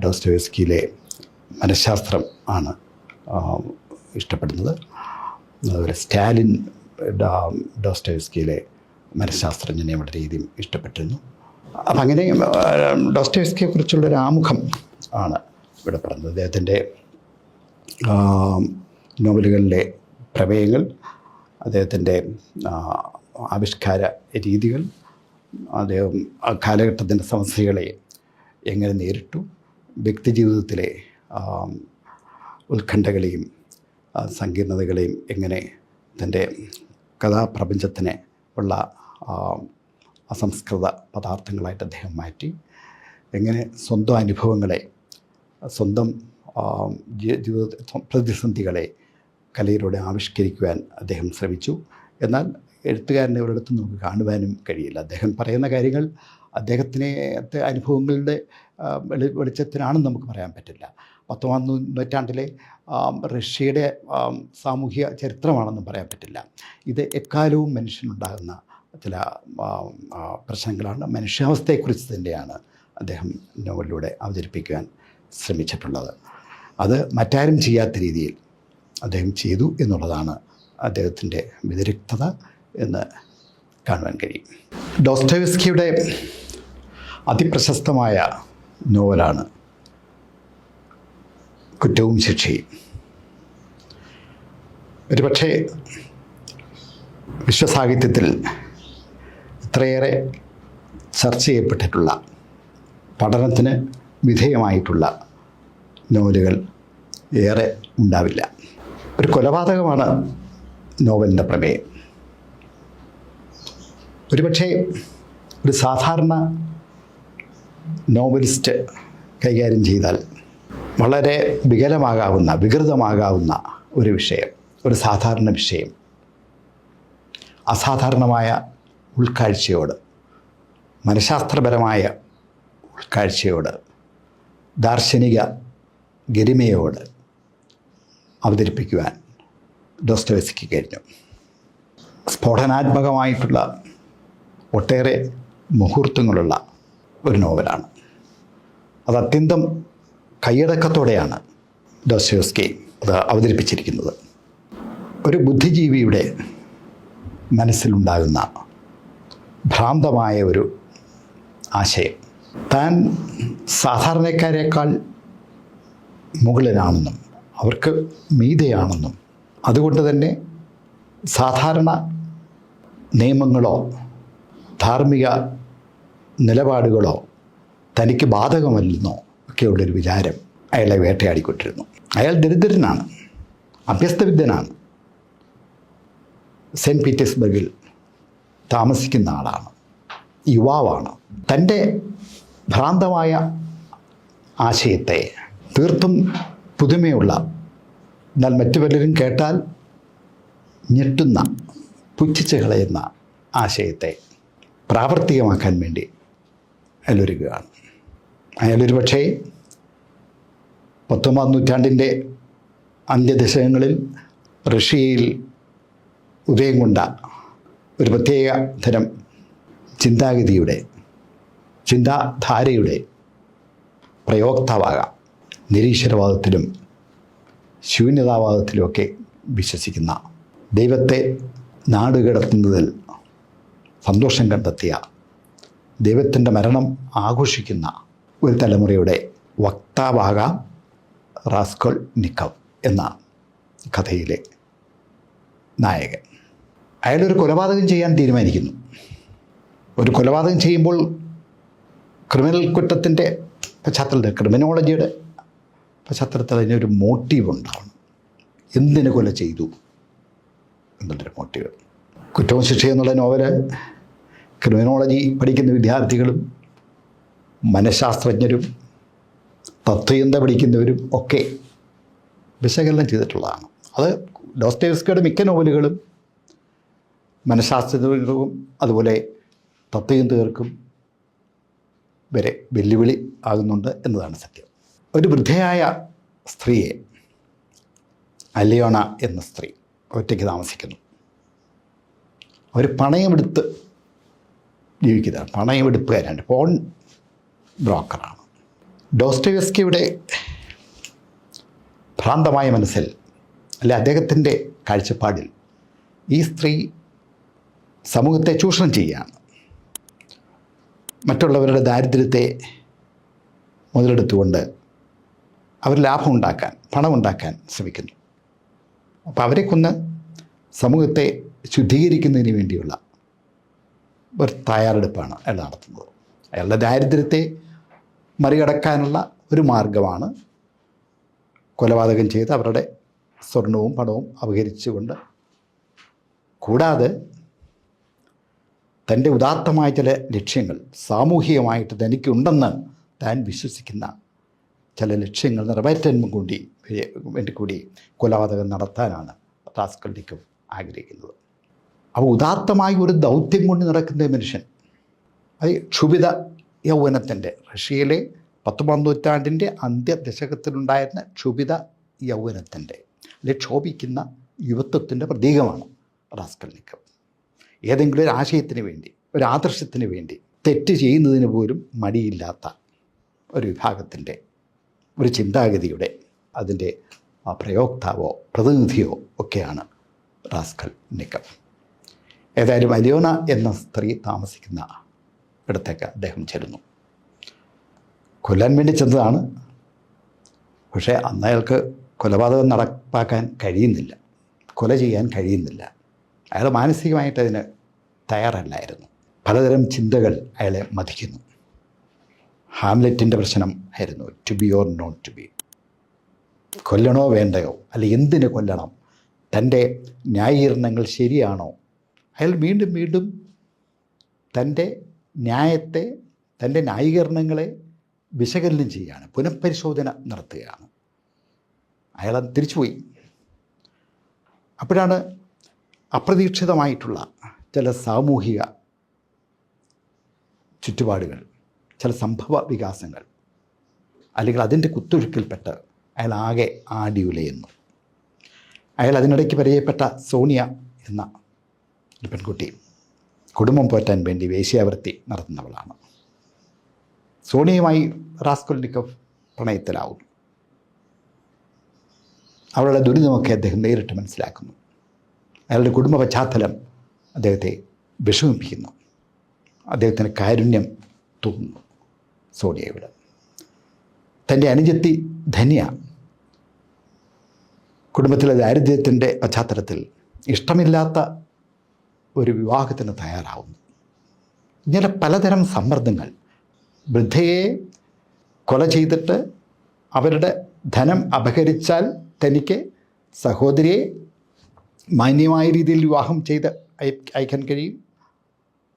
ഡോസ്റ്റോയെവ്സ്കിയിലെ മനഃശാസ്ത്രം ആണ് ഇഷ്ടപ്പെടുന്നത്. അതുപോലെ സ്റ്റാലിൻ ഡോസ്റ്റോയെവ്സ്കിയിലെ മനഃശാസ്ത്രജ്ഞനെയുള്ള രീതിയും ഇഷ്ടപ്പെട്ടിരുന്നു. അപ്പം അങ്ങനെ ഡോസ്റ്റോയെവ്സ്കിയെക്കുറിച്ചുള്ളൊരു ആമുഖം ആണ് ഇവിടെ പറഞ്ഞത്. അദ്ദേഹത്തിൻ്റെ നോവലുകളിലെ പ്രമേയങ്ങൾ, അദ്ദേഹത്തിൻ്റെ ആവിഷ്കാര രീതികൾ, അദ്ദേഹം ആ കാലഘട്ടത്തിൻ്റെ സമസ്യകളെ എങ്ങനെ നേരിട്ടു, വ്യക്തിജീവിതത്തിലെ ഉത്കണ്ഠകളെയും സങ്കീർണതകളെയും എങ്ങനെ തൻ്റെ കഥാപ്രപഞ്ചത്തിനെ ഉള്ള അസംസ്കൃത പദാർത്ഥങ്ങളായിട്ട് അദ്ദേഹം മാറ്റി, എങ്ങനെ സ്വന്തം അനുഭവങ്ങളെ, സ്വന്തം ജീവിത പ്രതിസന്ധികളെ കലയിലൂടെ ആവിഷ്കരിക്കുവാൻ അദ്ദേഹം ശ്രമിച്ചു. എന്നാൽ എഴുത്തുകാരനെ ഒരിടത്തും നമുക്ക് കാണുവാനും കഴിയില്ല. അദ്ദേഹം പറയുന്ന കാര്യങ്ങൾ അദ്ദേഹത്തിൻ്റെ അനുഭവങ്ങളുടെ വെളിച്ചത്തിനാണെന്ന് നമുക്ക് പറയാൻ പറ്റില്ല. 19-ാം നൂറ്റാണ്ടിലെ റഷ്യയുടെ സാമൂഹിക ചരിത്രമാണെന്നും പറയാൻ പറ്റില്ല. ഇത് എക്കാലവും മനുഷ്യനുണ്ടാകുന്ന ചില പ്രശ്നങ്ങളാണ്, മനുഷ്യാവസ്ഥയെക്കുറിച്ച് തന്നെയാണ് അദ്ദേഹം നോവലിലൂടെ അവതരിപ്പിക്കുവാൻ ശ്രമിച്ചിട്ടുള്ളത്. അത് മറ്റാരും ചെയ്യാത്ത രീതിയിൽ അദ്ദേഹം ചെയ്തു എന്നുള്ളതാണ് അദ്ദേഹത്തിൻ്റെ വിദഗ്ധത എന്ന് കാണുവാൻ കഴിയും. ഡോസ്റ്റോയെവ്സ്കിയുടെ അതിപ്രശസ്തമായ നോവലാണ് കുറ്റവും ശിക്ഷയും. ഒരുപക്ഷെ വിശ്വസാഹിത്യത്തിൽ ഇത്രയേറെ ചർച്ച ചെയ്യപ്പെട്ടിട്ടുള്ള, പഠനത്തിന് വിധേയമായിട്ടുള്ള നോവലുകൾ ഏറെ ഉണ്ടാവില്ല. ഒരു കൊലപാതകമാണ് നോവലിൻ്റെ പ്രമേയം. ഒരുപക്ഷെ ഒരു സാധാരണ നോവലിസ്റ്റ് കൈകാര്യം ചെയ്താൽ വളരെ വികൃതമാകാവുന്ന ഒരു വിഷയം, ഒരു സാധാരണ വിഷയം, അസാധാരണമായ ഉൾക്കാഴ്ചയോട്, മനഃശാസ്ത്രപരമായ ഉൾക്കാഴ്ചയോട്, ദാർശനിക ഗരിമയോട് അവതരിപ്പിക്കുവാൻ ഡോസ്റ്റോയെവ്സ്കിക്ക് കഴിഞ്ഞു. സ്ഫോടനാത്മകമായിട്ടുള്ള ഒട്ടേറെ മുഹൂർത്തങ്ങളുള്ള ഒരു നോവലാണ്. അത് അത്യന്തം കൈയടക്കത്തോടെയാണ് ഡോസ്റ്റോയെവ്സ്കി അത് അവതരിപ്പിച്ചിരിക്കുന്നത്. ഒരു ബുദ്ധിജീവിയുടെ മനസ്സിലുണ്ടാകുന്ന ഭ്രാന്തമായ ഒരു ആശയം, താൻ സാധാരണക്കാരേക്കാൾ മുകളിലാണെന്നും അവർക്ക് മീതെയാണെന്നും അതുകൊണ്ട് തന്നെ സാധാരണ നിയമങ്ങളോ ധാർമ്മിക നിലപാടുകളോ തനിക്ക് ബാധകമല്ലെന്നോ ഒക്കെയുള്ളൊരു വിചാരം അയാളെ വേട്ടയാടിക്കൊണ്ടിരുന്നു. അയാൾ ദരിദ്രനാണ്, അഭ്യസ്തവിദ്യനാണ്, സെൻറ്റ് പീറ്റേഴ്സ്ബർഗിൽ താമസിക്കുന്ന ആളാണ്, യുവാവാണ്. തൻ്റെ ഭ്രാന്തമായ ആശയത്തെ, തീർത്തും പുതുമയുള്ള, എന്നാൽ മറ്റു പലരും കേട്ടാൽ ഞെട്ടുന്ന, പുച്ഛിച്ച് കളയുന്ന ആശയത്തെ പ്രാവർത്തികമാക്കാൻ വേണ്ടി അയാളൊരുങ്ങുകയാണ്. അയാളൊരു പക്ഷേ 19-ാം നൂറ്റാണ്ടിൻ്റെ അന്ത്യദശകങ്ങളിൽ റഷ്യയിൽ ഉദയം കൊണ്ട ഒരു പ്രത്യേക തരം ചിന്താഗതിയുടെ, ചിന്താധാരയുടെ പ്രയോക്താവാകാം. നിരീശ്വരവാദത്തിലും ശൂന്യതാവാദത്തിലുമൊക്കെ വിശ്വസിക്കുന്ന, ദൈവത്തെ നാടുകടത്തുന്നതിൽ സന്തോഷം കണ്ടെത്തിയ, ദൈവത്തിൻ്റെ മരണം ആഘോഷിക്കുന്ന ഒരു തലമുറയുടെ വക്താവാകാം റാസ്കോൾനിക്കോവ് എന്ന കഥയിലെ നായകൻ. അയാളൊരു കൊലപാതകം ചെയ്യാൻ തീരുമാനിക്കുന്നു. ഒരു കൊലപാതകം ചെയ്യുമ്പോൾ ക്രിമിനൽ കുറ്റത്തിൻ്റെ പശ്ചാത്തലത്തിൽ, ക്രിമിനോളജിയുടെ പശ്ചാത്തലത്തിൽ അതിനൊരു മോട്ടീവ് ഉണ്ടാവണം. എന്തിനു കൊല ചെയ്തു എന്നുള്ളൊരു മോട്ടീവ്. കുറ്റവും ശിക്ഷയും എന്നുള്ള നോവല് ക്രിമിനോളജി പഠിക്കുന്ന വിദ്യാർത്ഥികളും മനഃശാസ്ത്രജ്ഞരും തത്വചിന്ത പഠിക്കുന്നവരും ഒക്കെ വിശകലനം ചെയ്തിട്ടുള്ളതാണ്. അത് ഡോസ്റ്റോയെവ്സ്കിയുടെ മിക്ക നോവലുകളും മനഃശാസ്ത്രജ്ഞർക്കും അതുപോലെ തത്വചിന്തകർക്കും വരെ വെല്ലുവിളി ആകുന്നുണ്ട് എന്നതാണ് സത്യം. ഒരു വൃദ്ധയായ സ്ത്രീയെ, അലിയോണ എന്ന സ്ത്രീ, ഒറ്റയ്ക്ക് താമസിക്കുന്നു. അവർ പണയമെടുത്ത് ജീവിക്കുന്നതാണ്, പണയമെടുപ്പുകാരാണ്, ഫോൺ ബ്രോക്കറാണ്. ഡോസ്റ്റോയെവ്സ്കിയുടെ ഭ്രാന്തമായ മനസ്സിൽ, അല്ലെ അദ്ദേഹത്തിൻ്റെ കാഴ്ചപ്പാടിൽ, ഈ സ്ത്രീ സമൂഹത്തെ ചൂഷണം ചെയ്യുകയാണ്. മറ്റുള്ളവരുടെ ദാരിദ്ര്യത്തെ മുതലെടുത്തുകൊണ്ട് അവർ ലാഭമുണ്ടാക്കാൻ, പണമുണ്ടാക്കാൻ ശ്രമിക്കുന്നു. അപ്പോൾ അവരെ കൊന്ന് സമൂഹത്തെ ശുദ്ധീകരിക്കുന്നതിന് വേണ്ടിയുള്ള ഒരു തയ്യാറെടുപ്പാണ് അയാൾ നടത്തുന്നത്. അയാളുടെ ദാരിദ്ര്യത്തെ മറികടക്കാനുള്ള ഒരു മാർഗമാണ് കൊലപാതകം ചെയ്ത് അവരുടെ സ്വർണവും പണവും അപഹരിച്ചുകൊണ്ട്, കൂടാതെ തൻ്റെ ഉദാത്തമായ ചില ലക്ഷ്യങ്ങൾ സാമൂഹികമായിട്ട് തനിക്കുണ്ടെന്ന് താൻ വിശ്വസിക്കുന്ന ചില ലക്ഷ്യങ്ങൾ നിറവേറ്റാൻ വേണ്ടി കൂടി കൊലപാതകം നടത്താനാണ് റാസ്കോൾനിക്കോവ് ആഗ്രഹിക്കുന്നത്. അപ്പോൾ ഉദാത്തമായ ഒരു ദൗത്യം കൊണ്ട് നടക്കുന്ന മനുഷ്യൻ, അത് ക്ഷുഭിത യൗവനത്തിൻ്റെ, റഷ്യയിലെ 19-ാം നൂറ്റാണ്ടിൻ്റെ അന്ത്യദശകത്തിലുണ്ടായിരുന്ന ക്ഷുഭിത യൗവനത്തിൻ്റെ, അല്ലെ ക്ഷോഭിക്കുന്ന യുവത്വത്തിൻ്റെ പ്രതീകമാണ് റാസ്കോൾനിക്കോവ്. ഏതെങ്കിലും ഒരു ആശയത്തിന് വേണ്ടി, ഒരു ആദർശത്തിന് വേണ്ടി തെറ്റ് ചെയ്യുന്നതിന് പോലും മടിയില്ലാത്ത ഒരു വിഭാഗത്തിൻ്റെ, ഒരു ചിന്താഗതിയുടെ, അതിൻ്റെ പ്രയോക്താവോ പ്രതിനിധിയോ ഒക്കെയാണ് റാസ്കോൾനിക്കോവ്. ഏതായാലും അലിയോണ എന്ന സ്ത്രീ താമസിക്കുന്ന ഇടത്തേക്ക് അദ്ദേഹം ചെല്ലുന്നു. കൊല്ലാൻ വേണ്ടി ചെന്നതാണ്. പക്ഷേ അന്ന് അയാൾക്ക് കൊലപാതകം നടപ്പാക്കാൻ കഴിയുന്നില്ല, കൊല ചെയ്യാൻ കഴിയുന്നില്ല. അയാൾ മാനസികമായിട്ട് അതിന് തയ്യാറല്ലായിരുന്നു. പലതരം ചിന്തകൾ അയാളെ മതിക്കുന്നു. ഹാംലെറ്റിൻ്റെ പ്രശ്നം ആയിരുന്നു, to be or not to be. കൊല്ലണോ വേണ്ടയോ, അല്ല എന്തിന് കൊല്ലണം, തൻ്റെ ന്യായീകരണങ്ങൾ ശരിയാണോ. അയാൾ വീണ്ടും വീണ്ടും തൻ്റെ ന്യായത്തെ, തൻ്റെ ന്യായീകരണങ്ങളെ വിശകലനം ചെയ്യുകയാണ്, പുനഃപരിശോധന നടത്തുകയാണ്. അയാൾ തിരിച്ചുപോയി. അപ്പോഴാണ് അപ്രതീക്ഷിതമായിട്ടുള്ള ചില സാമൂഹിക ചുറ്റുപാടുകൾ, ചില സംഭവ വികാസങ്ങൾ, അല്ലെങ്കിൽ അതിൻ്റെ കുത്തൊഴുക്കിൽപ്പെട്ട് അയാൾ ആകെ ആടിയുലയുന്നു. അയാൾ അതിനിടയ്ക്ക് പരിചയപ്പെട്ട സോണിയ എന്ന ഒരു പെൺകുട്ടി കുടുംബം പോറ്റാൻ വേണ്ടി വേശ്യാവൃത്തി നടത്തുന്നവളാണ്. സോണിയയുമായി റാസ്കോൾനിക്കോവ് പ്രണയത്തിലാവുന്നു. അവളുടെ ദുരിതമൊക്കെ അദ്ദേഹം നേരിട്ട് മനസ്സിലാക്കുന്നു. അയാളുടെ കുടുംബ പശ്ചാത്തലം അദ്ദേഹത്തെ വിഷമിപ്പിക്കുന്നു. അദ്ദേഹത്തിന് കാരുണ്യം തോന്നുന്നു സോണിയയോട്. തൻ്റെ അനുജത്തി ധന്യ കുടുംബത്തിലെ ദാരിദ്ര്യത്തിൻ്റെ പശ്ചാത്തലത്തിൽ ഇഷ്ടമില്ലാത്ത ഒരു വിവാഹത്തിന് തയ്യാറാവുന്നു. ഇങ്ങനെ പലതരം സമ്മർദ്ദങ്ങൾ. വൃദ്ധയെ കൊല ചെയ്തിട്ട് അവരുടെ ധനം അപഹരിച്ചാൽ തനിക്ക് സഹോദരിയെ മാന്യമായ രീതിയിൽ വിവാഹം ചെയ്ത് അയക്കാൻ കഴിയും,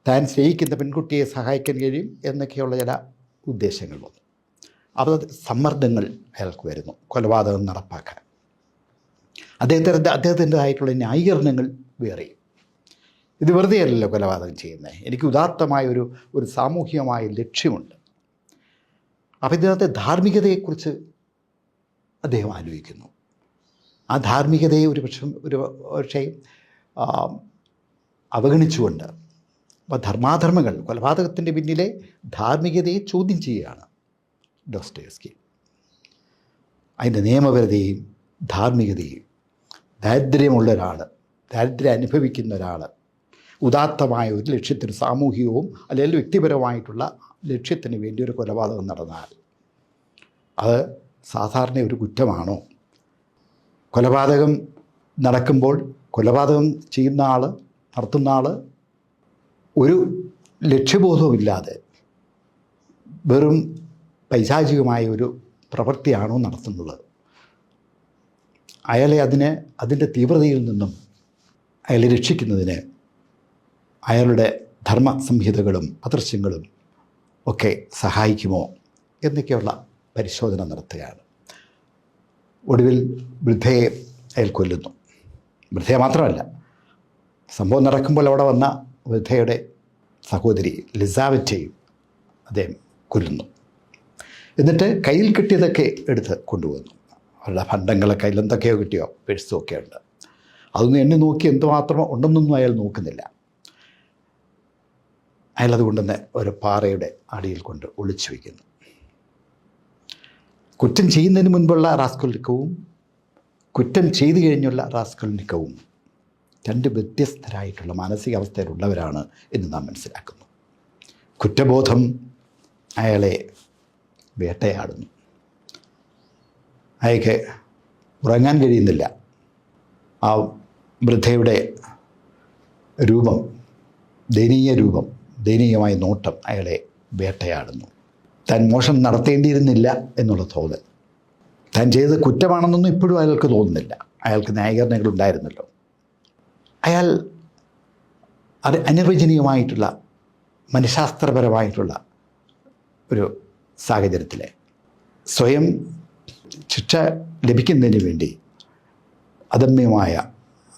താൻ സ്നേഹിക്കുന്ന പെൺകുട്ടിയെ സഹായിക്കാൻ കഴിയും എന്നൊക്കെയുള്ള ചില ഉദ്ദേശങ്ങൾ വന്നു. അപ്പോൾ സമ്മർദ്ദങ്ങൾ അയാൾക്ക് വരുന്നു കൊലപാതകം നടപ്പാക്കാൻ. അദ്ദേഹത്തിൻ്റെതായിട്ടുള്ള ന്യായീകരണങ്ങൾ വേറെയും. ഇത് വെറുതെ അല്ലല്ലോ കൊലപാതകം ചെയ്യുന്നത്, എനിക്ക് ഉദാത്തമായ ഒരു സാമൂഹികമായ ലക്ഷ്യമുണ്ട്. അപ്പോൾ ഇതിനകത്തെ ധാർമ്മികതയെക്കുറിച്ച് അദ്ദേഹം ആലോചിക്കുന്നു. ആ ധാർമ്മികതയെ ഒരു പക്ഷേ അവഗണിച്ചുകൊണ്ട് ധർമാധർമ്മങ്ങൾ, കൊലപാതകത്തിൻ്റെ പിന്നിലെ ധാർമ്മികതയെ ചോദ്യം ചെയ്യുകയാണ് ഡോസ്റ്റോയെവ്സ്കി. അതിൻ്റെ നിയമപരതയും ധാർമ്മികതയും. ദാരിദ്ര്യം അനുഭവിക്കുന്ന ഒരാൾ ഉദാത്തമായ ഒരു ലക്ഷ്യത്തിന്, സാമൂഹികവും അല്ലെങ്കിൽ വ്യക്തിപരമായിട്ടുള്ള ലക്ഷ്യത്തിന് വേണ്ടി ഒരു കൊലപാതകം നടന്നാൽ അത് സാധാരണ ഒരു കുറ്റമാണോ? കൊലപാതകം നടക്കുമ്പോൾ കൊലപാതകം നടത്തുന്ന ആൾ ഒരു ലക്ഷ്യബോധവുമില്ലാതെ വെറും പൈശാചികമായ ഒരു പ്രവൃത്തിയാണോ നടത്തുന്നത്? അയാളെ അതിൻ്റെ തീവ്രതയിൽ നിന്നും അയാളെ രക്ഷിക്കുന്നതിന് അയാളുടെ ധർമ്മ സംഹിതകളും അദൃശ്യങ്ങളും ഒക്കെ സഹായിക്കുമോ എന്നൊക്കെയുള്ള പരിശോധന നടത്തുകയാണ്. ഒടുവിൽ വൃദ്ധയെ അയാൾ കൊല്ലുന്നു. വൃദ്ധയെ മാത്രമല്ല, സംഭവം നടക്കുമ്പോൾ അവിടെ വന്ന വൃദ്ധയുടെ സഹോദരി ലിസാവറ്റയും അദ്ദേഹം കൊല്ലുന്നു. എന്നിട്ട് കയ്യിൽ കിട്ടിയതൊക്കെ എടുത്ത് കൊണ്ടുപോകുന്നു. അവരുടെ ഭണ്ഡങ്ങളെ കയ്യിൽ എന്തൊക്കെയോ കിട്ടിയോ, പേഴ്സും ഒക്കെ ഉണ്ട്. അതൊന്നും എന്നെ നോക്കി എന്തുമാത്രം ഉണ്ടെന്നൊന്നും അയാൾ നോക്കുന്നില്ല. അയാൾ അതുകൊണ്ടുതന്നെ ഒരു പാറയുടെ അടിയിൽ കൊണ്ട് ഒളിച്ചു വയ്ക്കുന്നു. കുറ്റം ചെയ്യുന്നതിന് മുൻപുള്ള റാസ്കോൾനിക്കവും കുറ്റം ചെയ്തു കഴിഞ്ഞുള്ള റാസ്കോൾനിക്കവും രണ്ട് വ്യത്യസ്തരായിട്ടുള്ള മാനസികാവസ്ഥയിലുള്ളവരാണ് എന്ന് നാം മനസ്സിലാക്കുന്നു. കുറ്റബോധം അയാളെ വേട്ടയാടുന്നു. അയാൾക്ക് ഉറങ്ങാൻ കഴിയുന്നില്ല. ആ വൃദ്ധയുടെ രൂപം, ദയനീയമായ നോട്ടം അയാളെ വേട്ടയാടുന്നു. താൻ മോഷണം നടത്തേണ്ടിയിരുന്നില്ല എന്നുള്ള തോന്നൽ, താൻ ചെയ്തത് കുറ്റമാണെന്നൊന്നും ഇപ്പോഴും അയാൾക്ക് തോന്നുന്നില്ല. അയാൾക്ക് ന്യായീകരണങ്ങൾ ഉണ്ടായിരുന്നല്ലോ. അയാൾ അത് അനിർവചനീയമായിട്ടുള്ള മനഃശാസ്ത്രപരമായിട്ടുള്ള ഒരു സാഹചര്യത്തിൽ സ്വയം ശിക്ഷ ലഭിക്കുന്നതിന് വേണ്ടി അദമ്യമായ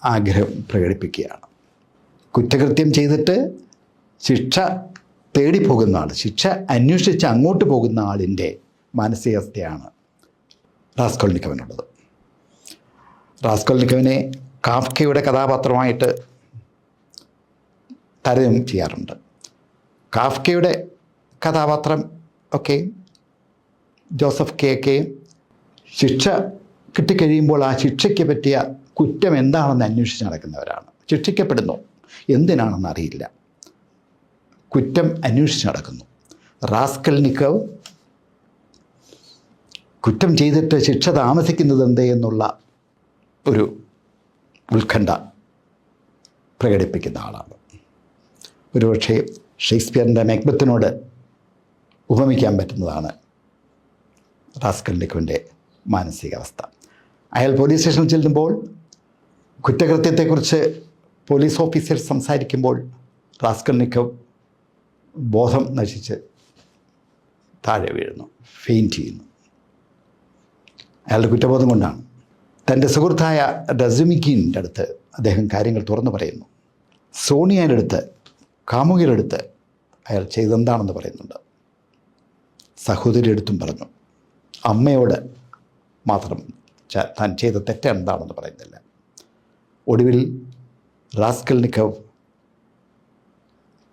ആഗ്രഹം പ്രകടിപ്പിക്കുകയാണ്. കുറ്റകൃത്യം ചെയ്തിട്ട് ശിക്ഷ തേടിപ്പോകുന്ന ആൾ, ശിക്ഷ അന്വേഷിച്ച് അങ്ങോട്ട് പോകുന്ന ആളിൻ്റെ മാനസികാവസ്ഥയാണ് റാസ്കോൾനിക്കോവിനുള്ളത്. റാസ്കോൾനിക്കോവിനെ കാഫ്കയുടെ കഥാപാത്രമായിട്ട് താരതമ്യം ചെയ്യാറുണ്ട്. കാഫ്കയുടെ കഥാപാത്രം ഒക്കെ ജോസഫ് കെ ശിക്ഷ കിട്ടിക്കഴിയുമ്പോൾ ആ ശിക്ഷയ്ക്ക് പറ്റിയ കുറ്റം എന്താണെന്ന് അന്വേഷിച്ച് നടക്കുന്നവരാണ്. ശിക്ഷിക്കപ്പെടുന്നു, എന്തിനാണെന്ന് അറിയില്ല, കുറ്റം അന്വേഷിച്ച് നടക്കുന്നു. റാസ്കോൾനിക്കോവ് കുറ്റം ചെയ്തിട്ട് ശിക്ഷ താമസിക്കുന്നത് എന്തേ എന്നുള്ള ഒരു ഉത്കണ്ഠ പ്രകടിപ്പിക്കുന്ന ആളാണ്. ഒരുപക്ഷെ ഷേക്സ്പിയറിൻ്റെ മാക്ബത്തിനോട് ഉപമിക്കാൻ പറ്റുന്നതാണ് റാസ്കോൾനിക്കോവിൻ്റെ മാനസികാവസ്ഥ. അയാൾ പോലീസ് സ്റ്റേഷനിൽ ചെല്ലുമ്പോൾ കുറ്റകൃത്യത്തെക്കുറിച്ച് പോലീസ് ഓഫീസർ സംസാരിക്കുമ്പോൾ റാസ്കോൾനിക്കോവ് ബോധം നശിച്ച് താഴെ വീഴുന്നു, ഫെയിൻറ്റ് ചെയ്യുന്നു. അയാളുടെ കുറ്റബോധം കൊണ്ടാണ്. തൻ്റെ സുഹൃത്തായ റസുമിക്കിൻ്റെ അടുത്ത് അദ്ദേഹം കാര്യങ്ങൾ തുറന്നു പറയുന്നു. സോണിയയുടെ അടുത്ത്, കാമുകിയുടെ അടുത്ത് അയാൾ ചെയ്തെന്താണെന്ന് പറയുന്നുണ്ട്. സഹോദരിയുടെ അടുത്തും പറഞ്ഞു. അമ്മയോട് മാത്രം താൻ ചെയ്ത തെറ്റെന്താണെന്ന് പറയുന്നില്ല. ഒടുവിൽ റാസ്കോൾനിക്കോവ്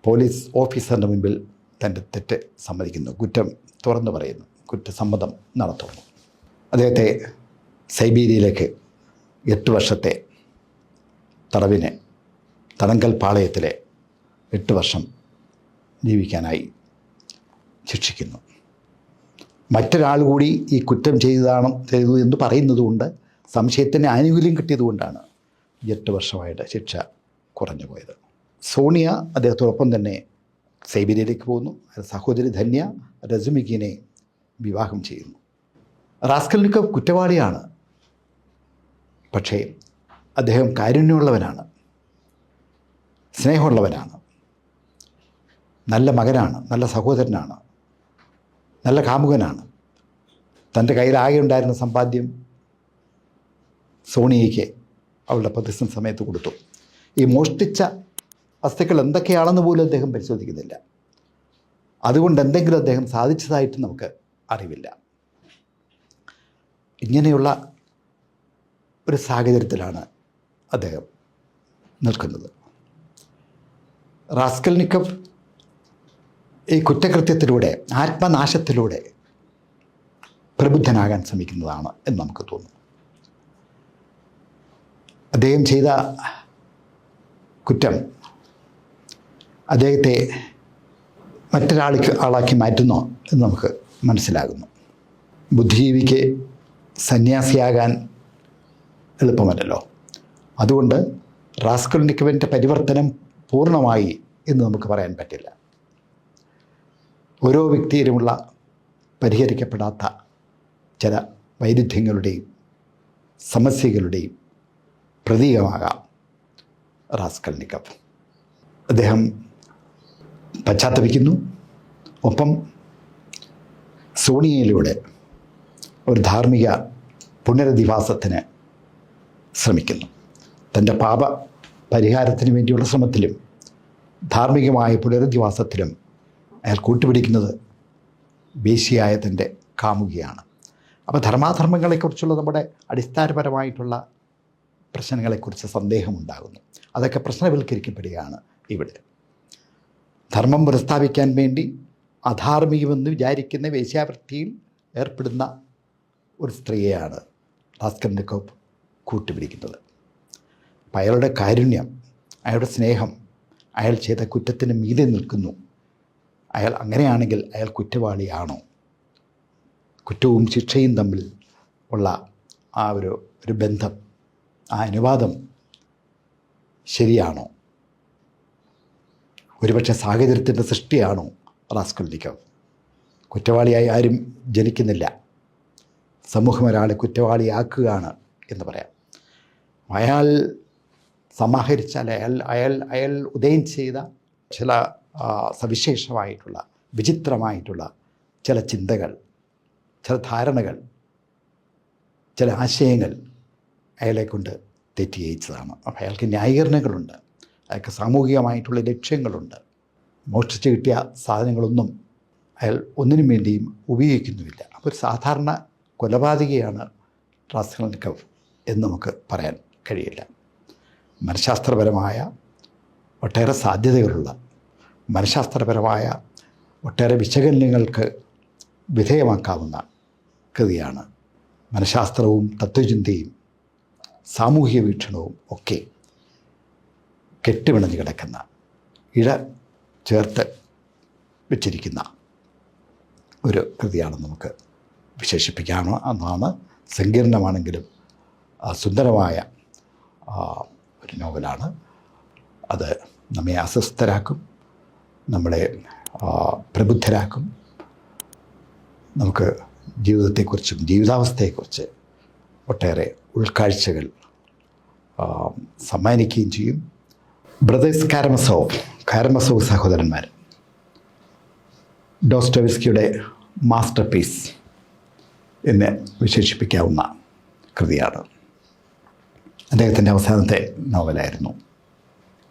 പോലീസ് ഓഫീസറിൻ്റെ മുൻപിൽ തൻ്റെ തെറ്റ് സമ്മതിക്കുന്നു, കുറ്റം തുറന്നു പറയുന്നു, കുറ്റസമ്മതം നടത്തുന്നു. അദ്ദേഹത്തെ സൈബീരിയയിലേക്ക് 8 വർഷത്തെ തടവിന്, തടങ്കൽ പാളയത്തിലെ 8 വർഷം ജീവിക്കാനായി ശിക്ഷിക്കുന്നു. മറ്റൊരാൾ കൂടി ഈ കുറ്റം ചെയ്തു എന്ന് പറയുന്നതുകൊണ്ട് സംശയത്തിന് ആനുകൂല്യം കിട്ടിയതുകൊണ്ടാണ് 8 വർഷമായിട്ട് ശിക്ഷ കുറഞ്ഞു പോയത്. സോണിയ അദ്ദേഹത്തോടൊപ്പം തന്നെ സൈബീരിയയിലേക്ക് പോകുന്നു. സഹോദരി ധന്യ റസുമിക്കിനെ വിവാഹം ചെയ്യുന്നു. റാസ്കൽനിക്കോവ് കുറ്റവാളിയാണ്, പക്ഷേ അദ്ദേഹം കാരുണ്യമുള്ളവനാണ്, സ്നേഹമുള്ളവനാണ്, നല്ല മകനാണ്, നല്ല സഹോദരനാണ്, നല്ല കാമുകനാണ്. തൻ്റെ കയ്യിലാകെ ഉണ്ടായിരുന്ന സമ്പാദ്യം സോണിയയ്ക്ക് അവളുടെ പ്രതിസന്ധി സമയത്ത് കൊടുത്തു. ഈ മോഷ്ടിച്ച വസ്തുക്കൾ എന്തൊക്കെയാണെന്ന് പോലും അദ്ദേഹം പരിശോധിക്കുന്നില്ല. അതുകൊണ്ട് എന്തെങ്കിലും അദ്ദേഹം സാധിച്ചതായിട്ട് നമുക്ക് അറിവില്ല. ഇങ്ങനെയുള്ള ഒരു സാഹചര്യത്തിലാണ് അദ്ദേഹം നിൽക്കുന്നത്. റാസ്കൽനിക്കോവ് ഈ കുറ്റകൃത്യത്തിലൂടെ, ആത്മനാശത്തിലൂടെ പ്രബുദ്ധനാകാൻ ശ്രമിക്കുന്നതാണ് എന്ന് നമുക്ക് തോന്നുന്നു. അദ്ദേഹം ചെയ്ത കുറ്റം അദ്ദേഹത്തെ ആളാക്കി മാറ്റുന്നോ എന്ന് നമുക്ക് മനസ്സിലാകുന്നു. ബുദ്ധിജീവിക്ക് സന്യാസിയാകാൻ എളുപ്പമല്ലല്ലോ. അതുകൊണ്ട് റാസ്കൽനിക്കോവിൻ്റെ പരിവർത്തനം പൂർണ്ണമായി എന്ന് നമുക്ക് പറയാൻ പറ്റില്ല. ഓരോ വ്യക്തിയിലുമുള്ള പരിഹരിക്കപ്പെടാത്ത ചില വൈരുദ്ധ്യങ്ങളുടെയും സമസ്യകളുടെയും പ്രതീകമാകാം റാസ്കൽനിക്കോവ്. അദ്ദേഹം പശ്ചാത്തപിക്കുന്നു. ഒപ്പം സോണിയയിലൂടെ ഒരു ധാർമ്മിക പുനരധിവാസത്തിന് ശ്രമിക്കുന്നു. തൻ്റെ പാപ പരിഹാരത്തിന് വേണ്ടിയുള്ള ശ്രമത്തിലും ധാർമ്മികമായ പുനരധിവാസത്തിലും അയാൾ കൂട്ടുപിടിക്കുന്നത് വേശ്യയായ തൻ്റെ കാമുകിയാണ്. അപ്പോൾ ധർമാധർമ്മങ്ങളെക്കുറിച്ചുള്ള നമ്മുടെ അടിസ്ഥാനപരമായിട്ടുള്ള പ്രശ്നങ്ങളെക്കുറിച്ച് സന്ദേഹമുണ്ടാകുന്നു. അതൊക്കെ പ്രശ്നവൽക്കരിക്കപ്പെടുകയാണ് ഇവിടെ. ധർമ്മം പുനഃസ്ഥാപിക്കാൻ വേണ്ടി അധാർമികമെന്ന് വിചാരിക്കുന്ന വേശ്യാവൃത്തിയിൽ ഏർപ്പെടുന്ന ഒരു സ്ത്രീയെയാണ് റാസ്കൽനിക്കോവ് കൂട്ടുപിടിക്കുന്നത്. അപ്പം അയാളുടെ കാരുണ്യം, അയാളുടെ സ്നേഹം അയാൾ ചെയ്ത കുറ്റത്തിന് മീതെ നിൽക്കുന്നു. അയാൾ അങ്ങനെയാണെങ്കിൽ അയാൾ കുറ്റവാളിയാണോ? കുറ്റവും ശിക്ഷയും തമ്മിൽ ഉള്ള ആ ഒരു ബന്ധം, ആ അനുവാദം ശരിയാണോ? ഒരുപക്ഷെ സാഹചര്യത്തിൻ്റെ സൃഷ്ടിയാണോ റാസ്കൽനിക്കോവ്? കുറ്റവാളിയായി ആരും ജനിക്കുന്നില്ല. സമൂഹം ഒരാളെ കുറ്റവാളിയാക്കുകയാണ് എന്ന് പറയാം. അയാൾ സമാഹരിച്ചാൽ അയാൾ ഉദയം ചെയ്ത ചില സവിശേഷമായിട്ടുള്ള വിചിത്രമായിട്ടുള്ള ചില ചിന്തകൾ, ചില ധാരണകൾ, ചില ആശയങ്ങൾ അയാളെ കൊണ്ട് തെറ്റിയച്ചതാണ്. അപ്പോൾ അയാൾക്ക് ന്യായീകരണങ്ങളുണ്ട്, അയാൾക്ക് സാമൂഹികമായിട്ടുള്ള ലക്ഷ്യങ്ങളുണ്ട്. മോഷ്ടിച്ച് കിട്ടിയ സാധനങ്ങളൊന്നും അയാൾ ഒന്നിനും വേണ്ടിയും ഉപയോഗിക്കുന്നുമില്ല. അപ്പോൾ ഒരു സാധാരണ കൊലപാതകിയാണ് റാസ്കൽനിക്കോവ് എന്ന് നമുക്ക് പറയാൻ കഴിയില്ല. മനഃശാസ്ത്രപരമായ ഒട്ടേറെ സാധ്യതകളുള്ള, മനഃശാസ്ത്രപരമായ ഒട്ടേറെ വിശകലനങ്ങൾക്ക് വിധേയമാക്കാവുന്ന കൃതിയാണ്. മനഃശാസ്ത്രവും തത്വചിന്തയും സാമൂഹിക വീക്ഷണവും ഒക്കെ കെട്ടുപിണഞ്ഞ് കിടക്കുന്ന, ഇഴ ചേർത്ത് വെച്ചിരിക്കുന്ന ഒരു കൃതിയാണെന്ന് നമുക്ക് വിശേഷിപ്പിക്കാമോ എന്നാണ്. സങ്കീർണമാണെങ്കിലും സുന്ദരമായ ഒരു നോവലാണ്. അത് നമ്മെ അസ്വസ്ഥരാക്കും, നമ്മളെ പ്രബുദ്ധരാക്കും. നമുക്ക് ജീവിതത്തെക്കുറിച്ചും ജീവിതാവസ്ഥയെക്കുറിച്ച് ഒട്ടേറെ ഉൾക്കാഴ്ചകൾ സമ്മാനിക്കുകയും ചെയ്യും. ബ്രദേഴ്സ് കാരമസോവ് സഹോദരന്മാർ ഡോസ്റ്റോവസ്കിയുടെ മാസ്റ്റർ പീസ് എന്ന് വിശേഷിപ്പിക്കാവുന്ന കൃതിയാണ്. അദ്ദേഹത്തിൻ്റെ അവസാനത്തെ നോവലായിരുന്നു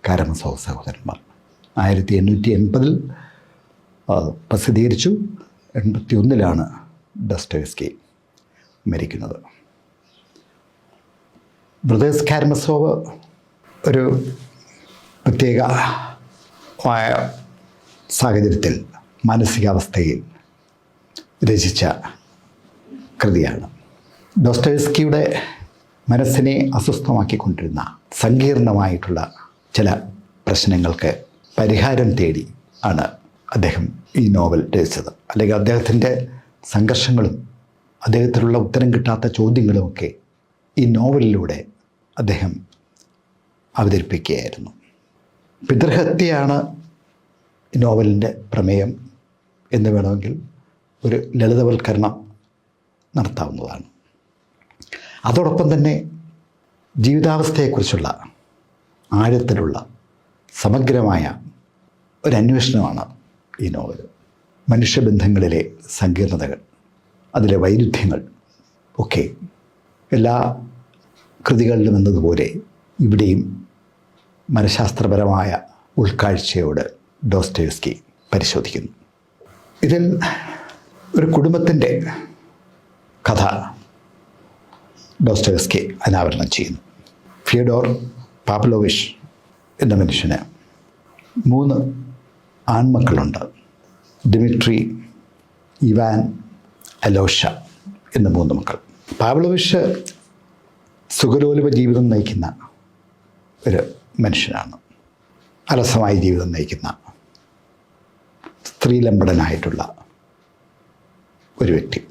കാരമസോവ് സഹോദരന്മാർ. 1880 പ്രസിദ്ധീകരിച്ചു. 81 ഡോസ്റ്റോവസ്കി മരിക്കുന്നത്. ബ്രദേഴ്സ് കാരമസോവ് ഒരു പ്രത്യേകമായ സാഹചര്യത്തിൽ, മാനസികാവസ്ഥയിൽ രചിച്ച കൃതിയാണ്. ഡോസ്റ്റോവസ്കിയുടെ മനസ്സിനെ അസ്വസ്ഥമാക്കിക്കൊണ്ടിരുന്ന സങ്കീർണമായിട്ടുള്ള ചില പ്രശ്നങ്ങൾക്ക് പരിഹാരം തേടി ആണ് അദ്ദേഹം ഈ നോവൽ രചിച്ചത്. അല്ലെങ്കിൽ അദ്ദേഹത്തിൻ്റെ സംഘർഷങ്ങളും അദ്ദേഹത്തിനുള്ള ഉത്തരം കിട്ടാത്ത ചോദ്യങ്ങളുമൊക്കെ ഈ നോവലിലൂടെ അദ്ദേഹം അവതരിപ്പിക്കുകയായിരുന്നു. പിതൃഹത്യയാണ് ഈ നോവലിൻ്റെ പ്രമേയം എന്ന് വേണമെങ്കിൽ ഒരു ലളിതവൽക്കരണം നടത്താവുന്നതാണ്. അതോടൊപ്പം തന്നെ ജീവിതാവസ്ഥയെക്കുറിച്ചുള്ള ആഴത്തിലുള്ള സമഗ്രമായ ഒരു അന്വേഷണമാണ് ഈ നോവൽ. മനുഷ്യബന്ധങ്ങളിലെ സങ്കീർണതകൾ, അതിലെ വൈരുദ്ധ്യങ്ങൾ ഒക്കെ എല്ലാ കൃതികളിലും എന്നതുപോലെ ഇവിടെയും മനഃശാസ്ത്രപരമായ ഉൾക്കാഴ്ചയോട് ഡോസ്റ്റോയെവ്സ്കി പരിശോധിക്കുന്നു. ഇതിൽ ഒരു കുടുംബത്തിൻ്റെ കഥ ഡോസ്റ്റോയെവ്സ്കി അനാവരണം ചെയ്യുന്നു. ഫിയഡോർ പാവ്ലോവിച്ച് എന്ന മനുഷ്യന് 3 ആൺമക്കളുണ്ട്. ഡിമിട്രി, ഇവാൻ, അലോഷ എന്ന 3 മക്കൾ. പാവ്ലോവിച്ച് സുഖലോലുപ ജീവിതം നയിക്കുന്ന ഒരു മനുഷ്യനാണ്. അലസമായ ജീവിതം നയിക്കുന്ന സ്ത്രീലമ്പടനായിട്ടുള്ള ഒരു വ്യക്തി.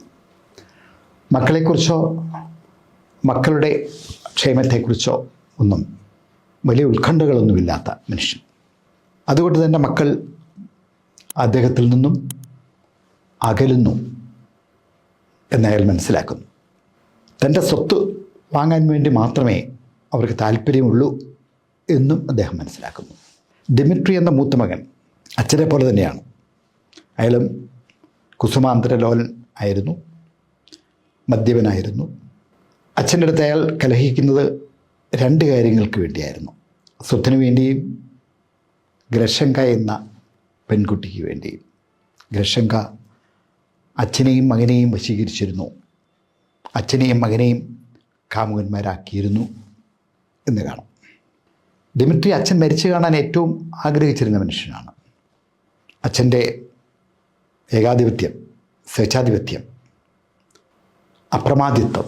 മക്കളെക്കുറിച്ചോ മക്കളുടെ ക്ഷേമത്തെക്കുറിച്ചോ ഒന്നും വലിയ ഉത്കണ്ഠകളൊന്നുമില്ലാത്ത മനുഷ്യൻ. അതുകൊണ്ട് തന്നെ മക്കൾ അദ്ദേഹത്തിൽ നിന്നും അകലുന്നു എന്നയാൾ മനസ്സിലാക്കുന്നു. തൻ്റെ സ്വത്ത് വാങ്ങാൻ വേണ്ടി മാത്രമേ അവർക്ക് താല്പര്യമുള്ളൂ എന്നും അദ്ദേഹം മനസ്സിലാക്കുന്നു. ഡിമിട്രി എന്ന മൂത്ത മകൻ അച്ഛനെ പോലെ തന്നെയാണ്. അയാളും കുസുമാന്തരലോലൻ ആയിരുന്നു, മദ്യപനായിരുന്നു. അച്ഛൻ്റെ അടുത്ത് അയാൾ കലഹിക്കുന്നത് 2 കാര്യങ്ങൾക്ക് വേണ്ടിയായിരുന്നു. സ്വത്തിനു വേണ്ടിയും ഗ്രശങ്ക എന്ന പെൺകുട്ടിക്ക് വേണ്ടിയും. ഗ്രശങ്ക അച്ഛനെയും മകനെയും വശീകരിച്ചിരുന്നു, അച്ഛനെയും മകനെയും കാമുകന്മാരാക്കിയിരുന്നു എന്ന് കാണാം. ഡിമിട്രി അച്ഛൻ മരിച്ചു കാണാൻ ഏറ്റവും ആഗ്രഹിച്ചിരുന്ന മനുഷ്യനാണ്. അച്ഛൻ്റെ ഏകാധിപത്യം, സ്വേച്ഛാധിപത്യം, അപ്രമാദിത്വം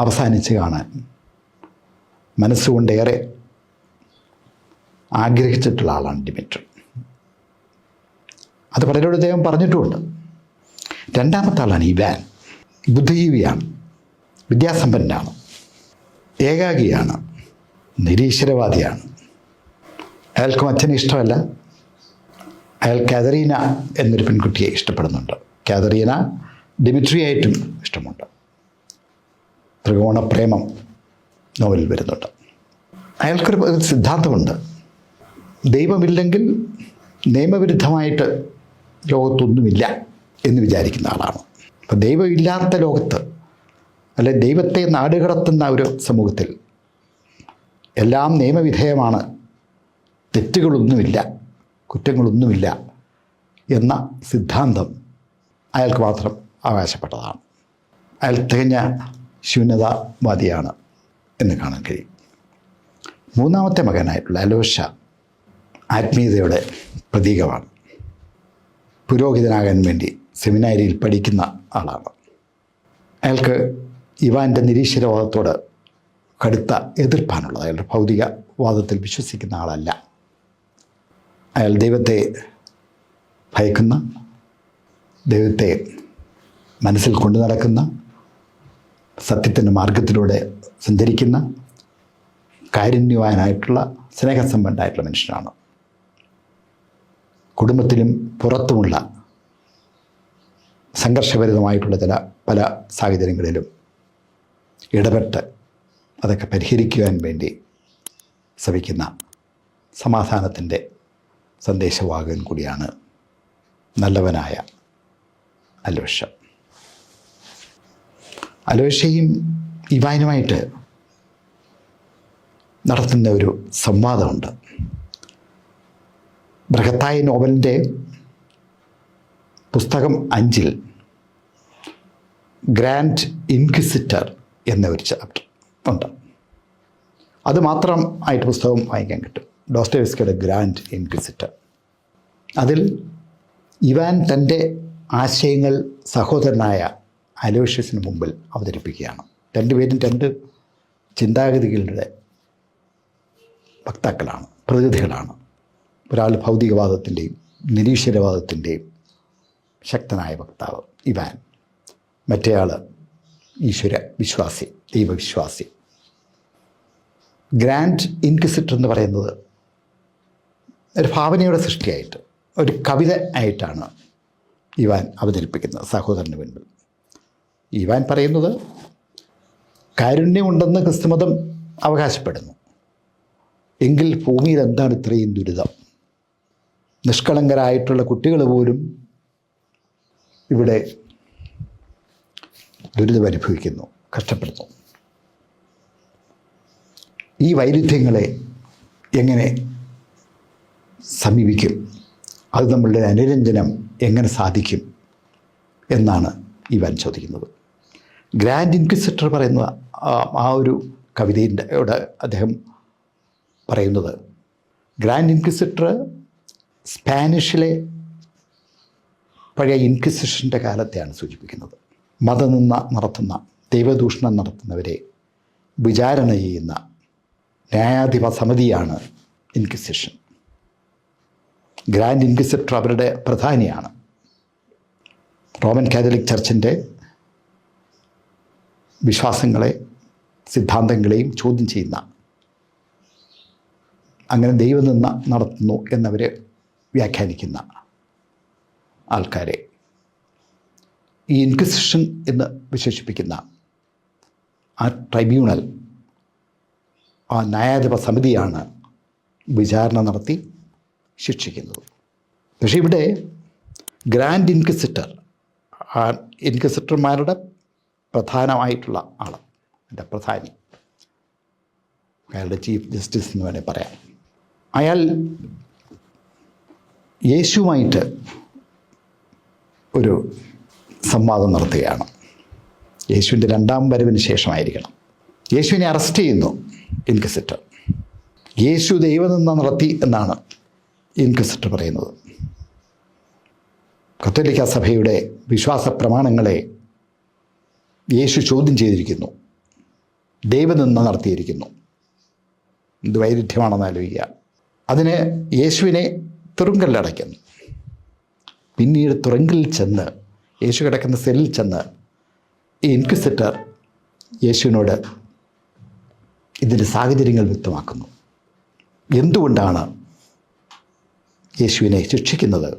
അവസാനിച്ച് കാണാൻ മനസ്സുകൊണ്ടേറെ ആഗ്രഹിച്ചിട്ടുള്ള ആളാണ് ഡിമിട്രി. അത് പലരോട് അദ്ദേഹം പറഞ്ഞിട്ടുമുണ്ട്. 2ാമത്തെ ആളാണ് ഇവാൻ. ബുദ്ധിജീവിയാണ്, വിദ്യാസമ്പന്നനാണ്, ഏകാഗിയാണ്, നിരീശ്വരവാദിയാണ്. അയാൾക്കും അച്ഛനെ ഇഷ്ടമല്ല. അയാൾ കാതറീന എന്നൊരു പെൺകുട്ടിയെ ഇഷ്ടപ്പെടുന്നുണ്ട്. കാതറീന ഡിമിട്രിയായിട്ടും ഇഷ്ടമുണ്ട്. ത്രികോണ പ്രേമം നോവലിൽ വരുന്നുണ്ട്. അയാൾക്കൊരു സിദ്ധാന്തമുണ്ട്. ദൈവമില്ലെങ്കിൽ നിയമവിരുദ്ധമായിട്ട് ലോകത്തൊന്നുമില്ല എന്ന് വിചാരിക്കുന്ന ആളാണ്. അപ്പം ദൈവമില്ലാത്ത ലോകത്ത്, അല്ലെ ദൈവത്തെ നാടുകടത്തുന്ന ഒരു സമൂഹത്തിൽ എല്ലാം നിയമവിധേയമാണ്, തെറ്റുകളൊന്നുമില്ല, കുറ്റങ്ങളൊന്നുമില്ല എന്ന സിദ്ധാന്തം അയാൾക്ക് മാത്രം അവകാശപ്പെട്ടതാണ്. അയാൾ തികഞ്ഞ ശൂന്യതാവാദിയാണ് എന്ന് കാണാൻ കഴിയും. 3ാമത്തെ മകനായിട്ടുള്ള അലോഷ ആത്മീയതയുടെ പ്രതീകമാണ്. പുരോഹിതനാകാൻ വേണ്ടി സെമിനാരിയിൽ പഠിക്കുന്ന ആളാണ്. അയാൾക്ക് ഇവാൻ്റെ നിരീശ്വരവാദത്തോട് കടുത്ത എതിർപ്പാനുള്ളത്. അയാളുടെ ഭൗതികവാദത്തിൽ വിശ്വസിക്കുന്ന ആളല്ല. അയാൾ ദൈവത്തെ ഭയക്കുന്ന, ദൈവത്തെ മനസ്സിൽ കൊണ്ടു നടക്കുന്ന, സത്യത്തിൻ്റെ മാർഗത്തിലൂടെ സഞ്ചരിക്കുന്ന, കാരുണ്യവാനായിട്ടുള്ള, സ്നേഹസമ്പന്നനായിട്ടുള്ള മനുഷ്യനാണ്. കുടുംബത്തിലും പുറത്തുമുള്ള സംഘർഷഭരിതമായിട്ടുള്ള പല സാഹചര്യങ്ങളിലും ഇടപെട്ട് അതൊക്കെ പരിഹരിക്കുവാൻ വേണ്ടി ശ്രമിക്കുന്ന സമാധാനത്തിൻ്റെ സന്ദേശവാഹകൻ കൂടിയാണ് നല്ലവനായ അലോഷ. അലോഷയും ഇവാനുമായിട്ട് നടത്തുന്ന ഒരു സംവാദമുണ്ട്. ബൃഹത്തായ നോവലിൻ്റെ പുസ്തകം 5 ഗ്രാൻഡ് ഇൻക്വിസിറ്റർ എന്ന ഒരു ചാപ്റ്റർ ഉണ്ട്. അത് മാത്രം ആയിട്ട് പുസ്തകം വായിക്കാൻ കിട്ടും. ഡോസ്റ്റോയെവ്സ്കിയുടെ ഗ്രാൻഡ് ഇൻക്വിസിറ്റർ. അതിൽ ഇവാൻ തൻ്റെ ആശയങ്ങൾ സഹോദരനായ അലോഷ്യസിന് മുമ്പിൽ അവതരിപ്പിക്കുകയാണ്. 2 പേരും 2 ചിന്താഗതികളുടെ വക്താക്കളാണ്, പ്രതിനിധികളാണ്. ഒരാൾ ഭൗതികവാദത്തിൻ്റെയും നിരീശ്വരവാദത്തിൻ്റെയും ശക്തനായ വക്താവ് ഇവാൻ, മറ്റേയാൾ ഈശ്വര വിശ്വാസി ദൈവവിശ്വാസി. ഗ്രാൻഡ് ഇൻക്വിസിറ്റർ എന്ന് പറയുന്നത് ഒരു ഭാവനയുടെ സൃഷ്ടിയായിട്ട്, ഒരു കവിത ആയിട്ടാണ് ഇവാൻ അവതരിപ്പിക്കുന്നത് സഹോദരന് മുൻപിൽ. ഇവാൻ പറയുന്നത് കാരുണ്യമുണ്ടെന്ന് ക്രിസ്തുമതം അവകാശപ്പെടുന്നു. എങ്കിൽ ഭൂമിയിൽ എന്താണ് ഇത്രയും ദുരിതം? നിഷ്കളങ്കരായിട്ടുള്ള കുട്ടികൾ പോലും ഇവിടെ ദുരിതം അനുഭവിക്കുന്നു, കഷ്ടപ്പെടുന്നു. ഈ വൈരുദ്ധ്യങ്ങളെ എങ്ങനെ സമീപിക്കും? അത് നമ്മളുടെ അനുരഞ്ജനം എങ്ങനെ സാധിക്കും എന്നാണ് ഇവാൻ ചോദിക്കുന്നത്. ഗ്രാൻഡ് ഇൻക്വിസിറ്റർ പറയുന്ന ആ ഒരു കവിതയുടെ അദ്ദേഹം പറയുന്നത്, ഗ്രാൻഡ് ഇൻക്വിസിറ്റർ സ്പാനിഷിലെ പഴയ ഇൻക്വിസിഷൻ്റെ കാലത്തെയാണ് സൂചിപ്പിക്കുന്നത്. മതനിന്ദ നടത്തുന്ന, ദൈവദൂഷണം നടത്തുന്നവരെ വിചാരണ ചെയ്യുന്ന ന്യായാധിപ സമിതിയാണ് ഇൻക്വിസിഷൻ. ഗ്രാൻഡ് ഇൻക്വിസിറ്റർ അവരുടെ പ്രധാനിയാണ്. റോമൻ കാത്തലിക് ചർച്ചിൻ്റെ വിശ്വാസങ്ങളെ, സിദ്ധാന്തങ്ങളെയും ചോദ്യം ചെയ്യുന്ന, അങ്ങനെ ദൈവനിന്ദ നടത്തുന്നു എന്നവർ വ്യാഖ്യാനിക്കുന്ന ആൾക്കാരെ ഈ ഇൻക്വിസിഷൻ എന്ന് വിശേഷിപ്പിക്കുന്ന ആ ട്രൈബ്യൂണൽ, ആ ന്യായാധിപ സമിതിയാണ് വിചാരണ നടത്തി ശിക്ഷിക്കുന്നത്. പക്ഷേ ഇവിടെ ഗ്രാൻഡ് ഇൻക്വിസിറ്റർ, ആ ഇൻക്വിസിറ്റർമാരുടെ പ്രധാനമായിട്ടുള്ള ആൾ, എൻ്റെ പ്രധാനി, അയാളുടെ ചീഫ് ജസ്റ്റിസ് എന്ന് വേണേൽ പറയാം, അയാൾ യേശുവുമായിട്ട് ഒരു സംവാദം നടത്തുകയാണ്. യേശുവിൻ്റെ രണ്ടാം വരവിന് ശേഷമായിരിക്കണം. യേശുവിനെ അറസ്റ്റ് ചെയ്യുന്നു ഇൻക്വിസിറ്റർ. യേശു ദൈവനിന്ദ നടത്തി എന്നാണ് ഇൻക്വിസിറ്റർ പറയുന്നത്. കത്തോലിക്ക സഭയുടെ വിശ്വാസ പ്രമാണങ്ങളെ യേശു ചോദ്യം ചെയ്തിരിക്കുന്നു, ദൈവനിന്ദ നടത്തിയിരിക്കുന്നു. എന്ത് വൈരുദ്ധ്യമാണെന്ന് ആലോചിക്കുക. അതിന് യേശുവിനെ തുറുങ്കലിലടയ്ക്കുന്നു. പിന്നീട് തുറങ്കലിൽ ചെന്ന്, യേശു കിടക്കുന്ന സെല്ലിൽ ചെന്ന് ഈ ഇൻക്വിസിറ്റർ യേശുവിനോട് ഇതിൻ്റെ സാഹചര്യങ്ങൾ വ്യക്തമാക്കുന്നു. എന്തുകൊണ്ടാണ് യേശുവിനെ ശിക്ഷിക്കുന്നത്?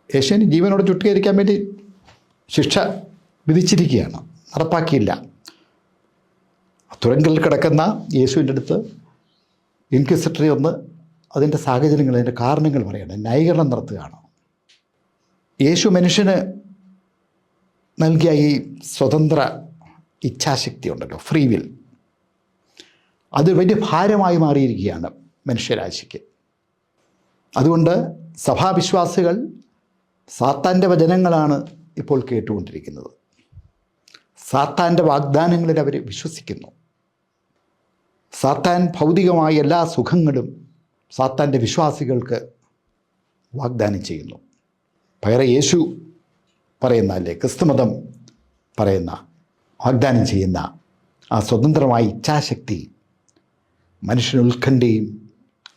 യേശുവിന് ജീവനോട് ചുട്ടീകരിക്കാൻ വേണ്ടി ശിക്ഷ വിധിച്ചിരിക്കുകയാണ്, നടപ്പാക്കിയില്ല. തുറങ്കലിൽ കിടക്കുന്ന യേശുവിൻ്റെ അടുത്ത് ഇൻക്വിസിറ്ററി ഒന്ന് അതിൻ്റെ സാഹചര്യങ്ങൾ, അതിൻ്റെ കാരണങ്ങൾ പറയണം, ന്യായീകരണം നടത്തുകയാണ്. യേശു മനുഷ്യന് നൽകിയ ഈ സ്വതന്ത്ര ഇച്ഛാശക്തി ഉണ്ടല്ലോ, ഫ്രീ വിൽ, അത് വലിയ ഭാരമായി മാറിയിരിക്കുകയാണ് മനുഷ്യരാശിക്ക്. അതുകൊണ്ട് സഭാവിശ്വാസികൾ സാത്താൻ്റെ വചനങ്ങളാണ് ഇപ്പോൾ കേട്ടുകൊണ്ടിരിക്കുന്നത്. സാത്താൻ്റെ വാഗ്ദാനങ്ങളിൽ അവർ വിശ്വസിക്കുന്നു. സാത്താൻ ഭൗതികമായ എല്ലാ സുഖങ്ങളും സാത്താൻ്റെ വിശ്വാസികൾക്ക് വാഗ്ദാനം ചെയ്യുന്നു. പകരം യേശു പറയുന്ന, അല്ലേ ക്രിസ്തുമതം പറയുന്ന, വാഗ്ദാനം ചെയ്യുന്ന ആ സ്വതന്ത്രമായ ഇച്ഛാശക്തി മനുഷ്യന് ഉത്കണ്ഠയും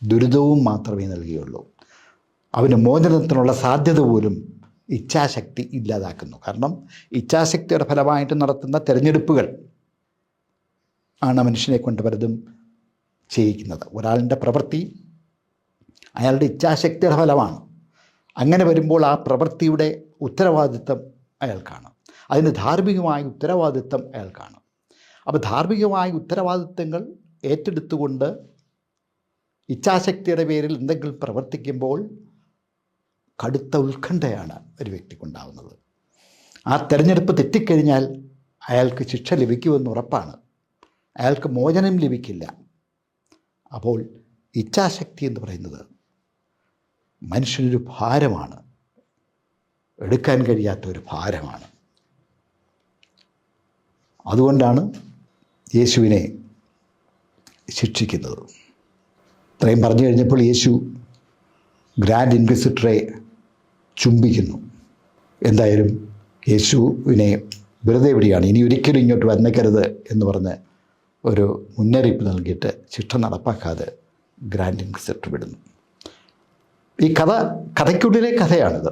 ദുരിതവും മാത്രമേ നൽകുകയുള്ളൂ. അവന് മോചനത്തിനുള്ള സാധ്യത പോലും ഇച്ഛാശക്തി ഇല്ലാതാക്കുന്നു. കാരണം ഇച്ഛാശക്തിയുടെ ഫലമായിട്ട് നടത്തുന്ന തിരഞ്ഞെടുപ്പുകൾ ആണ് മനുഷ്യനെ കൊണ്ട് പലതും ചെയ്യിക്കുന്നത്. ഒരാളിൻ്റെ പ്രവൃത്തി അയാളുടെ ഇച്ഛാശക്തിയുടെ ഫലമാണ്. അങ്ങനെ വരുമ്പോൾ ആ പ്രവൃത്തിയുടെ ഉത്തരവാദിത്വം അയാൾക്കാണ്, അതിന് ധാർമ്മികമായ ഉത്തരവാദിത്വം അയാൾക്കാണ്. അപ്പോൾ ധാർമ്മികമായ ഉത്തരവാദിത്വങ്ങൾ ഏറ്റെടുത്തുകൊണ്ട് ഇച്ഛാശക്തിയുടെ പേരിൽ എന്തെങ്കിലും പ്രവർത്തിക്കുമ്പോൾ കടുത്ത ഉത്കണ്ഠയാണ് ഒരു വ്യക്തിക്കുണ്ടാകുന്നത്. ആ തിരഞ്ഞെടുപ്പ് തെറ്റിക്കഴിഞ്ഞാൽ അയാൾക്ക് ശിക്ഷ ലഭിക്കുമെന്ന് ഉറപ്പാണ്, അയാൾക്ക് മോചനം ലഭിക്കില്ല. അപ്പോൾ ഇച്ഛാശക്തി എന്ന് പറയുന്നത് മനുഷ്യനൊരു ഭാരമാണ്, എടുക്കാൻ കഴിയാത്ത ഒരു ഭാരമാണ്. അതുകൊണ്ടാണ് യേശുവിനെ ശിക്ഷിക്കുന്നത്. ഇത്രയും പറഞ്ഞു കഴിഞ്ഞപ്പോൾ യേശു ഗ്രാൻഡ് ഇൻക്വിസിറ്ററെ ചുംബിക്കുന്നു. എന്തായാലും യേശുവിനെ വെറുതെ വിടുകയാണ്. ഇനി ഒരിക്കലും ഇങ്ങോട്ട് വന്നേക്കരുത് എന്ന് പറഞ്ഞ് ഒരു മുന്നറിയിപ്പ് നൽകിയിട്ട് ശിക്ഷ നടപ്പാക്കാതെ ഗ്രാൻഡ് ഇൻക്വിസിറ്റർ വിടുന്നു. ഈ കഥയ്ക്കുള്ളിലെ കഥയാണിത്,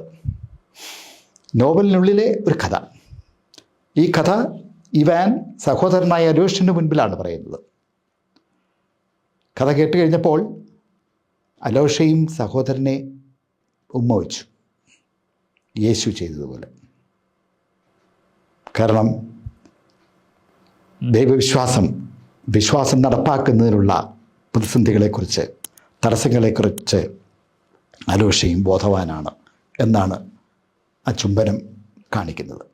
നോവലിനുള്ളിലെ ഒരു കഥ. ഈ കഥ ഇവാൻ സഹോദരനായ അലോഷ്യൻ്റെ മുൻപിലാണ് പറയുന്നത്. കഥ കേട്ട് കഴിഞ്ഞപ്പോൾ അലോഷ്യയും സഹോദരനെ ഉമ്മ വെച്ചു, യേശു ചെയ്തതുപോലെ. കാരണം വിശ്വാസം നടപ്പാക്കുന്നതിനുള്ള പ്രതിസന്ധികളെക്കുറിച്ച്, തടസ്സങ്ങളെക്കുറിച്ച് അലോഷ്യയും ബോധവാനാണ് എന്നാണ് ആ ചുംബനം കാണിക്കുന്നത്.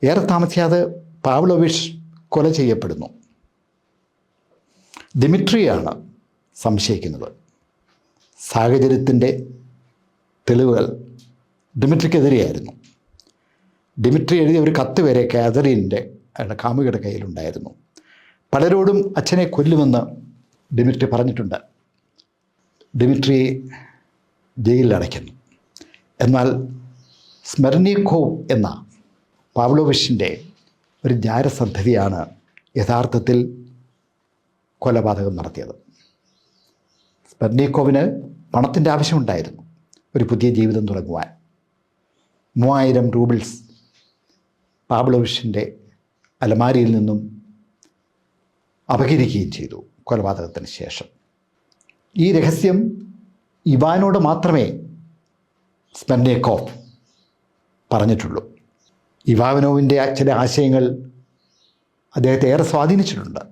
ഏറെ താമസിയാതെ പാവ്ലോവിഷ് കൊല ചെയ്യപ്പെടുന്നു. ദിമിട്രിയാണ് സംശയിക്കുന്നത്. സാഹചര്യത്തിൻ്റെ തെളിവുകൾ ദിമിട്രിക്കെതിരെയായിരുന്നു. ദിമിട്രി എഴുതിയ ഒരു കത്ത് വരെ കാതറീൻ്റെ, അയാളുടെ കാമുകിയുടെ കയ്യിലുണ്ടായിരുന്നു. പലരോടും അച്ഛനെ കൊല്ലുമെന്ന് ദിമിട്രി പറഞ്ഞിട്ടുണ്ട്. ദിമിട്രിയെ ജയിലിൽ അടയ്ക്കുന്നു. എന്നാൽ സ്മെർനിക്കോവ് എന്ന പാവ്ലോവിഷിൻ്റെ ഒരു ജാരസന്ധതിയാണ് യഥാർത്ഥത്തിൽ കൊലപാതകം നടത്തിയത്. സ്മെർനിക്കോവിന് പണത്തിൻ്റെ ആവശ്യമുണ്ടായിരുന്നു ഒരു പുതിയ ജീവിതം തുടങ്ങുവാൻ. 3000 റൂബിൾസ് പാവ്ലോവിഷിൻ്റെ അലമാരിയിൽ നിന്നും അപഹരിക്കുകയും ചെയ്തു കൊലപാതകത്തിന് ശേഷം. ഈ രഹസ്യം ഇവാനോട് മാത്രമേ സ്മെർനിക്കോവ് പറഞ്ഞിട്ടുള്ളൂ. ഇവാനോവിൻ്റെ ചില ആശയങ്ങൾ അദ്ദേഹത്തെ ഏറെ സ്വാധീനിച്ചിട്ടുണ്ട്.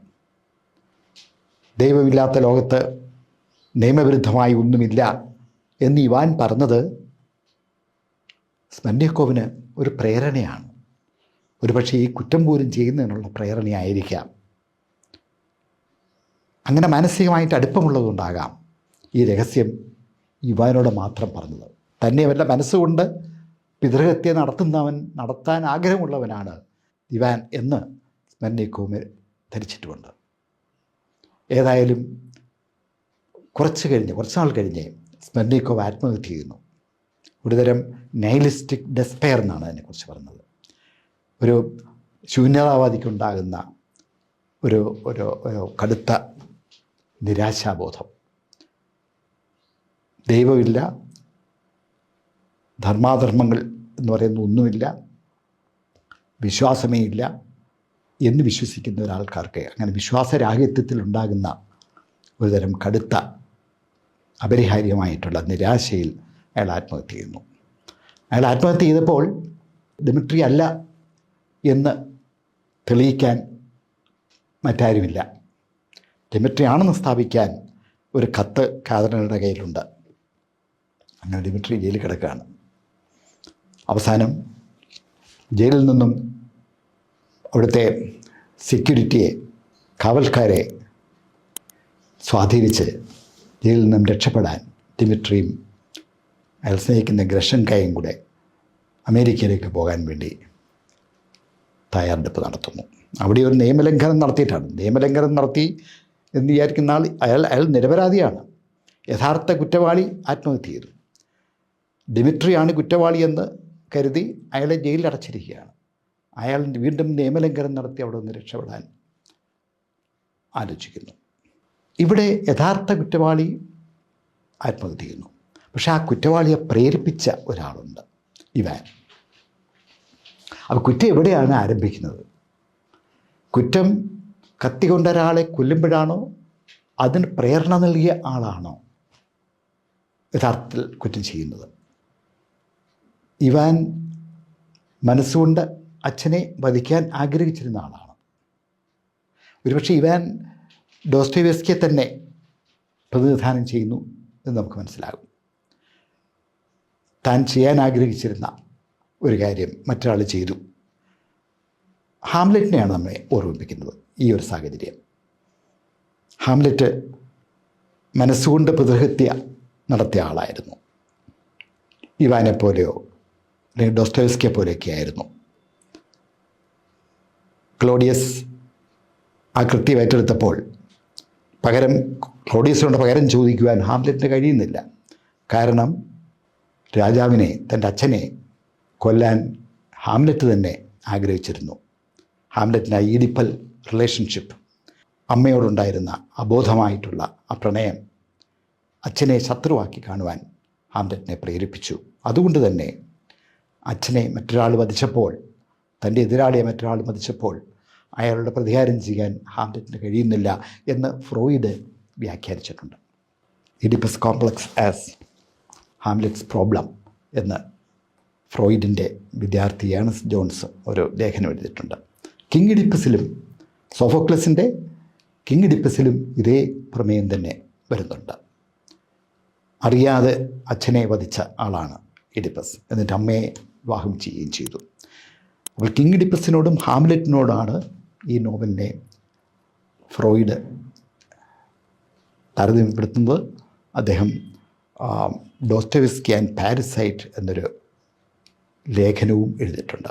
ദൈവമില്ലാത്ത ലോകത്ത് നിയമവിരുദ്ധമായി ഒന്നുമില്ല എന്ന് ഇവാൻ പറഞ്ഞത് സ്മെർനിക്കോവിന് ഒരു പ്രേരണയാണ്. ഒരുപക്ഷെ ഈ കുറ്റം പോലും ചെയ്യുന്നതിനുള്ള പ്രേരണയായിരിക്കാം. അങ്ങനെ മാനസികമായിട്ട് അടുപ്പമുള്ളതുകൊണ്ടാകാം ഈ രഹസ്യം ഇവാനോട് മാത്രം പറഞ്ഞത്. തന്നെയുമല്ല, മനസ്സുകൊണ്ട് പിതൃഹത്യ നടത്താൻ ആഗ്രഹമുള്ളവനാണ് ഇവാൻ എന്ന് സ്മെർനിക്കോവ് ധരിച്ചിട്ടുമുണ്ട്. ഏതായാലും കുറച്ച് നാൾ കഴിഞ്ഞ് സ്മെർനിക്കോവ് ആത്മഹത്യ ചെയ്യുന്നു. ഒരുതരം നൈലിസ്റ്റിക് ഡെസ്പെയർ എന്നാണ് അതിനെക്കുറിച്ച് പറഞ്ഞത്. ഒരു ശൂന്യതാവാദിക്കുണ്ടാകുന്ന ഒരു കടുത്ത നിരാശാബോധം. ദൈവമില്ല, ധർമാധർമ്മങ്ങൾ എന്ന് പറയുന്ന ഒന്നുമില്ല, വിശ്വാസമേ ഇല്ല എന്ന് വിശ്വസിക്കുന്ന ഒരാൾക്കാർക്ക് അങ്ങനെ വിശ്വാസരാഹിത്യത്തിലുണ്ടാകുന്ന ഒരുതരം കടുത്ത അപരിഹാര്യമായിട്ടുള്ള നിരാശയിൽ അയാൾ ആത്മഹത്യ ചെയ്യുന്നു. അയാൾ ആത്മഹത്യ ചെയ്തപ്പോൾ ദിമിട്രി അല്ല എന്ന് തെളിയിക്കാൻ മറ്റാരുമില്ല. ദിമിട്രി ആണെന്ന് സ്ഥാപിക്കാൻ ഒരു കത്ത് കാതറിനയുടെ കയ്യിലുണ്ട്. അങ്ങനെ ദിമിട്രി ജയിലിൽ കിടക്കുകയാണ്. അവസാനം ജയിലിൽ നിന്നും അവിടുത്തെ സെക്യൂരിറ്റിയെ, കാവൽക്കാരെ സ്വാധീനിച്ച് ജയിലിൽ നിന്നും രക്ഷപ്പെടാൻ ദിമിട്രിയും അയാൾ സ്നേഹിക്കുന്ന ഗ്രഷൻകായും കൂടെ അമേരിക്കയിലേക്ക് പോകാൻ വേണ്ടി തയ്യാറെടുപ്പ് നടത്തുന്നു. അവിടെ ഒരു നിയമലംഘനം നടത്തി എന്ന് വിചാരിക്കുന്ന അയാൾ നിരപരാധിയാണ്. യഥാർത്ഥ കുറ്റവാളി ആത്മഹത്യ ചെയ്തു. ദിമിട്രിയാണ് കുറ്റവാളി എന്ന് കരുതി അയാളെ ജയിലിൽ അടച്ചിരിക്കുകയാണ്. അയാൾ വീണ്ടും നിയമലംഘനം നടത്തി അവിടെ നിന്ന് രക്ഷപ്പെടാൻ ആലോചിക്കുന്നു. ഇവിടെ യഥാർത്ഥ കുറ്റവാളി ആത്മഹത്യ ചെയ്യുന്നു. പക്ഷെ ആ കുറ്റവാളിയെ പ്രേരിപ്പിച്ച ഒരാളുണ്ട്, ഇവാൻ. അപ്പോൾ കുറ്റം എവിടെയാണ് ആരംഭിക്കുന്നത്? കുറ്റം കത്തി കൊണ്ട ഒരാളെ കൊല്ലുമ്പോഴാണോ, അതിന് പ്രേരണ നൽകിയ ആളാണോ യഥാർത്ഥത്തിൽ കുറ്റം ചെയ്യുന്നത്? ഇവാൻ മനസ്സുകൊണ്ട് അച്ഛനെ വധിക്കാൻ ആഗ്രഹിച്ചിരുന്ന ആളാണ്. ഒരുപക്ഷെ ഇവാൻ ഡോസ്റ്റോയെവ്സ്കിയെ തന്നെ പ്രതിനിധാനം ചെയ്യുന്നു എന്ന് നമുക്ക് മനസ്സിലാകും. താൻ ചെയ്യാൻ ആഗ്രഹിച്ചിരുന്ന ഒരു കാര്യം മറ്റൊരാൾ ചെയ്തു. ഹാംലെറ്റിനെയാണ് നമ്മെ ഓർമ്മിപ്പിക്കുന്നത് ഈ ഒരു സാഹചര്യം. ഹാംലെറ്റ് മനസ്സുകൊണ്ട് പിതൃഹത്യ നടത്തിയ ആളായിരുന്നു. ഇവാനെ പോലെയോ അല്ലെങ്കിൽ ഡോസ്റ്റോയെവ്സ്കിയെ പോലെയൊക്കെ ആയിരുന്നു. ക്ലോഡിയസ് ആ കൃത്യം ഏറ്റെടുത്തപ്പോൾ ക്ലോഡിയസിനോട് പകരം ചോദിക്കുവാൻ ഹാംലെറ്റിന് കഴിയുന്നില്ല. കാരണം രാജാവിനെ, തൻ്റെ അച്ഛനെ കൊല്ലാൻ ഹാംലെറ്റ് തന്നെ ആഗ്രഹിച്ചിരുന്നു. ഹാംലെറ്റിൻ്റെ ഈഡിപ്പൽ റിലേഷൻഷിപ്പ്, അമ്മയോടുണ്ടായിരുന്ന അബോധമായിട്ടുള്ള ആ പ്രണയം അച്ഛനെ ശത്രുവാക്കി കാണുവാൻ ഹാംലെറ്റിനെ പ്രേരിപ്പിച്ചു. അതുകൊണ്ട് തന്നെ അച്ഛനെ മറ്റൊരാൾ വധിച്ചപ്പോൾ തൻ്റെ എതിരാളിയെ മറ്റൊരാൾ മതിച്ചപ്പോൾ അയാളുടെ പ്രതികാരം ചെയ്യാൻ ഹാംലെറ്റിന് കഴിയുന്നില്ല എന്ന് ഫ്രോയിഡ് വ്യാഖ്യാനിച്ചിട്ടുണ്ട്. Oedipus complex as Hamlet's problem എന്ന് ഫ്രോയിഡിൻ്റെ വിദ്യാർത്ഥി ഏണസ്റ്റ് ജോൺസ് ഒരു ലേഖനം എഴുതിയിട്ടുണ്ട്. കിങ് ഇഡിപ്പസിലും സോഫോക്ലസിൻ്റെ കിങ് ഇഡിപ്പസിലും ഇതേ പ്രമേയം തന്നെ വരുന്നുണ്ട്. അറിയാതെ അച്ഛനെ വധിച്ച ആളാണ് ഇഡിപ്പസ്, എന്നിട്ട് അമ്മയെ വിവാഹം ചെയ്യുകയും ചെയ്തു. അപ്പോൾ കിങ് ഇഡിപ്പസിനോടും ഹാംലെറ്റിനോടാണ് ഈ നോവലിനെ ഫ്രോയിഡ് താരതമ്യപ്പെടുത്തുന്നത്. അദ്ദേഹം ഡോസ്റ്റോവസ്കി ആൻഡ് പാരസൈറ്റ് എന്നൊരു ലേഖനവും എഴുതിയിട്ടുണ്ട്.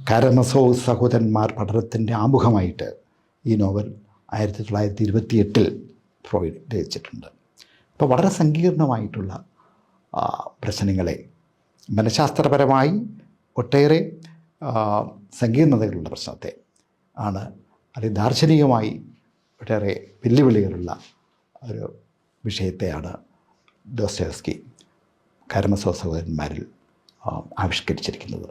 കാരമസോവ് സഹോദരന്മാർ പഠനത്തിൻ്റെ ആമുഖമായിട്ട് ഈ നോവൽ 1928 ഫ്രോയിഡ് രചിച്ചിട്ടുണ്ട്. അപ്പോൾ വളരെ സങ്കീർണമായിട്ടുള്ള പ്രശ്നങ്ങളെ മനഃശാസ്ത്രപരമായി ഒട്ടേറെ സങ്കീർണതകളുള്ള പ്രശ്നത്തെ ആണ്, അല്ലെങ്കിൽ ദാർശനികമായി ഒട്ടേറെ വെല്ലുവിളികളുള്ള ഒരു വിഷയത്തെയാണ് ഡോസ്റ്റോവസ്കി കാരമസോവ് സഹോദരന്മാരിൽ ആവിഷ്കരിച്ചിരിക്കുന്നത്.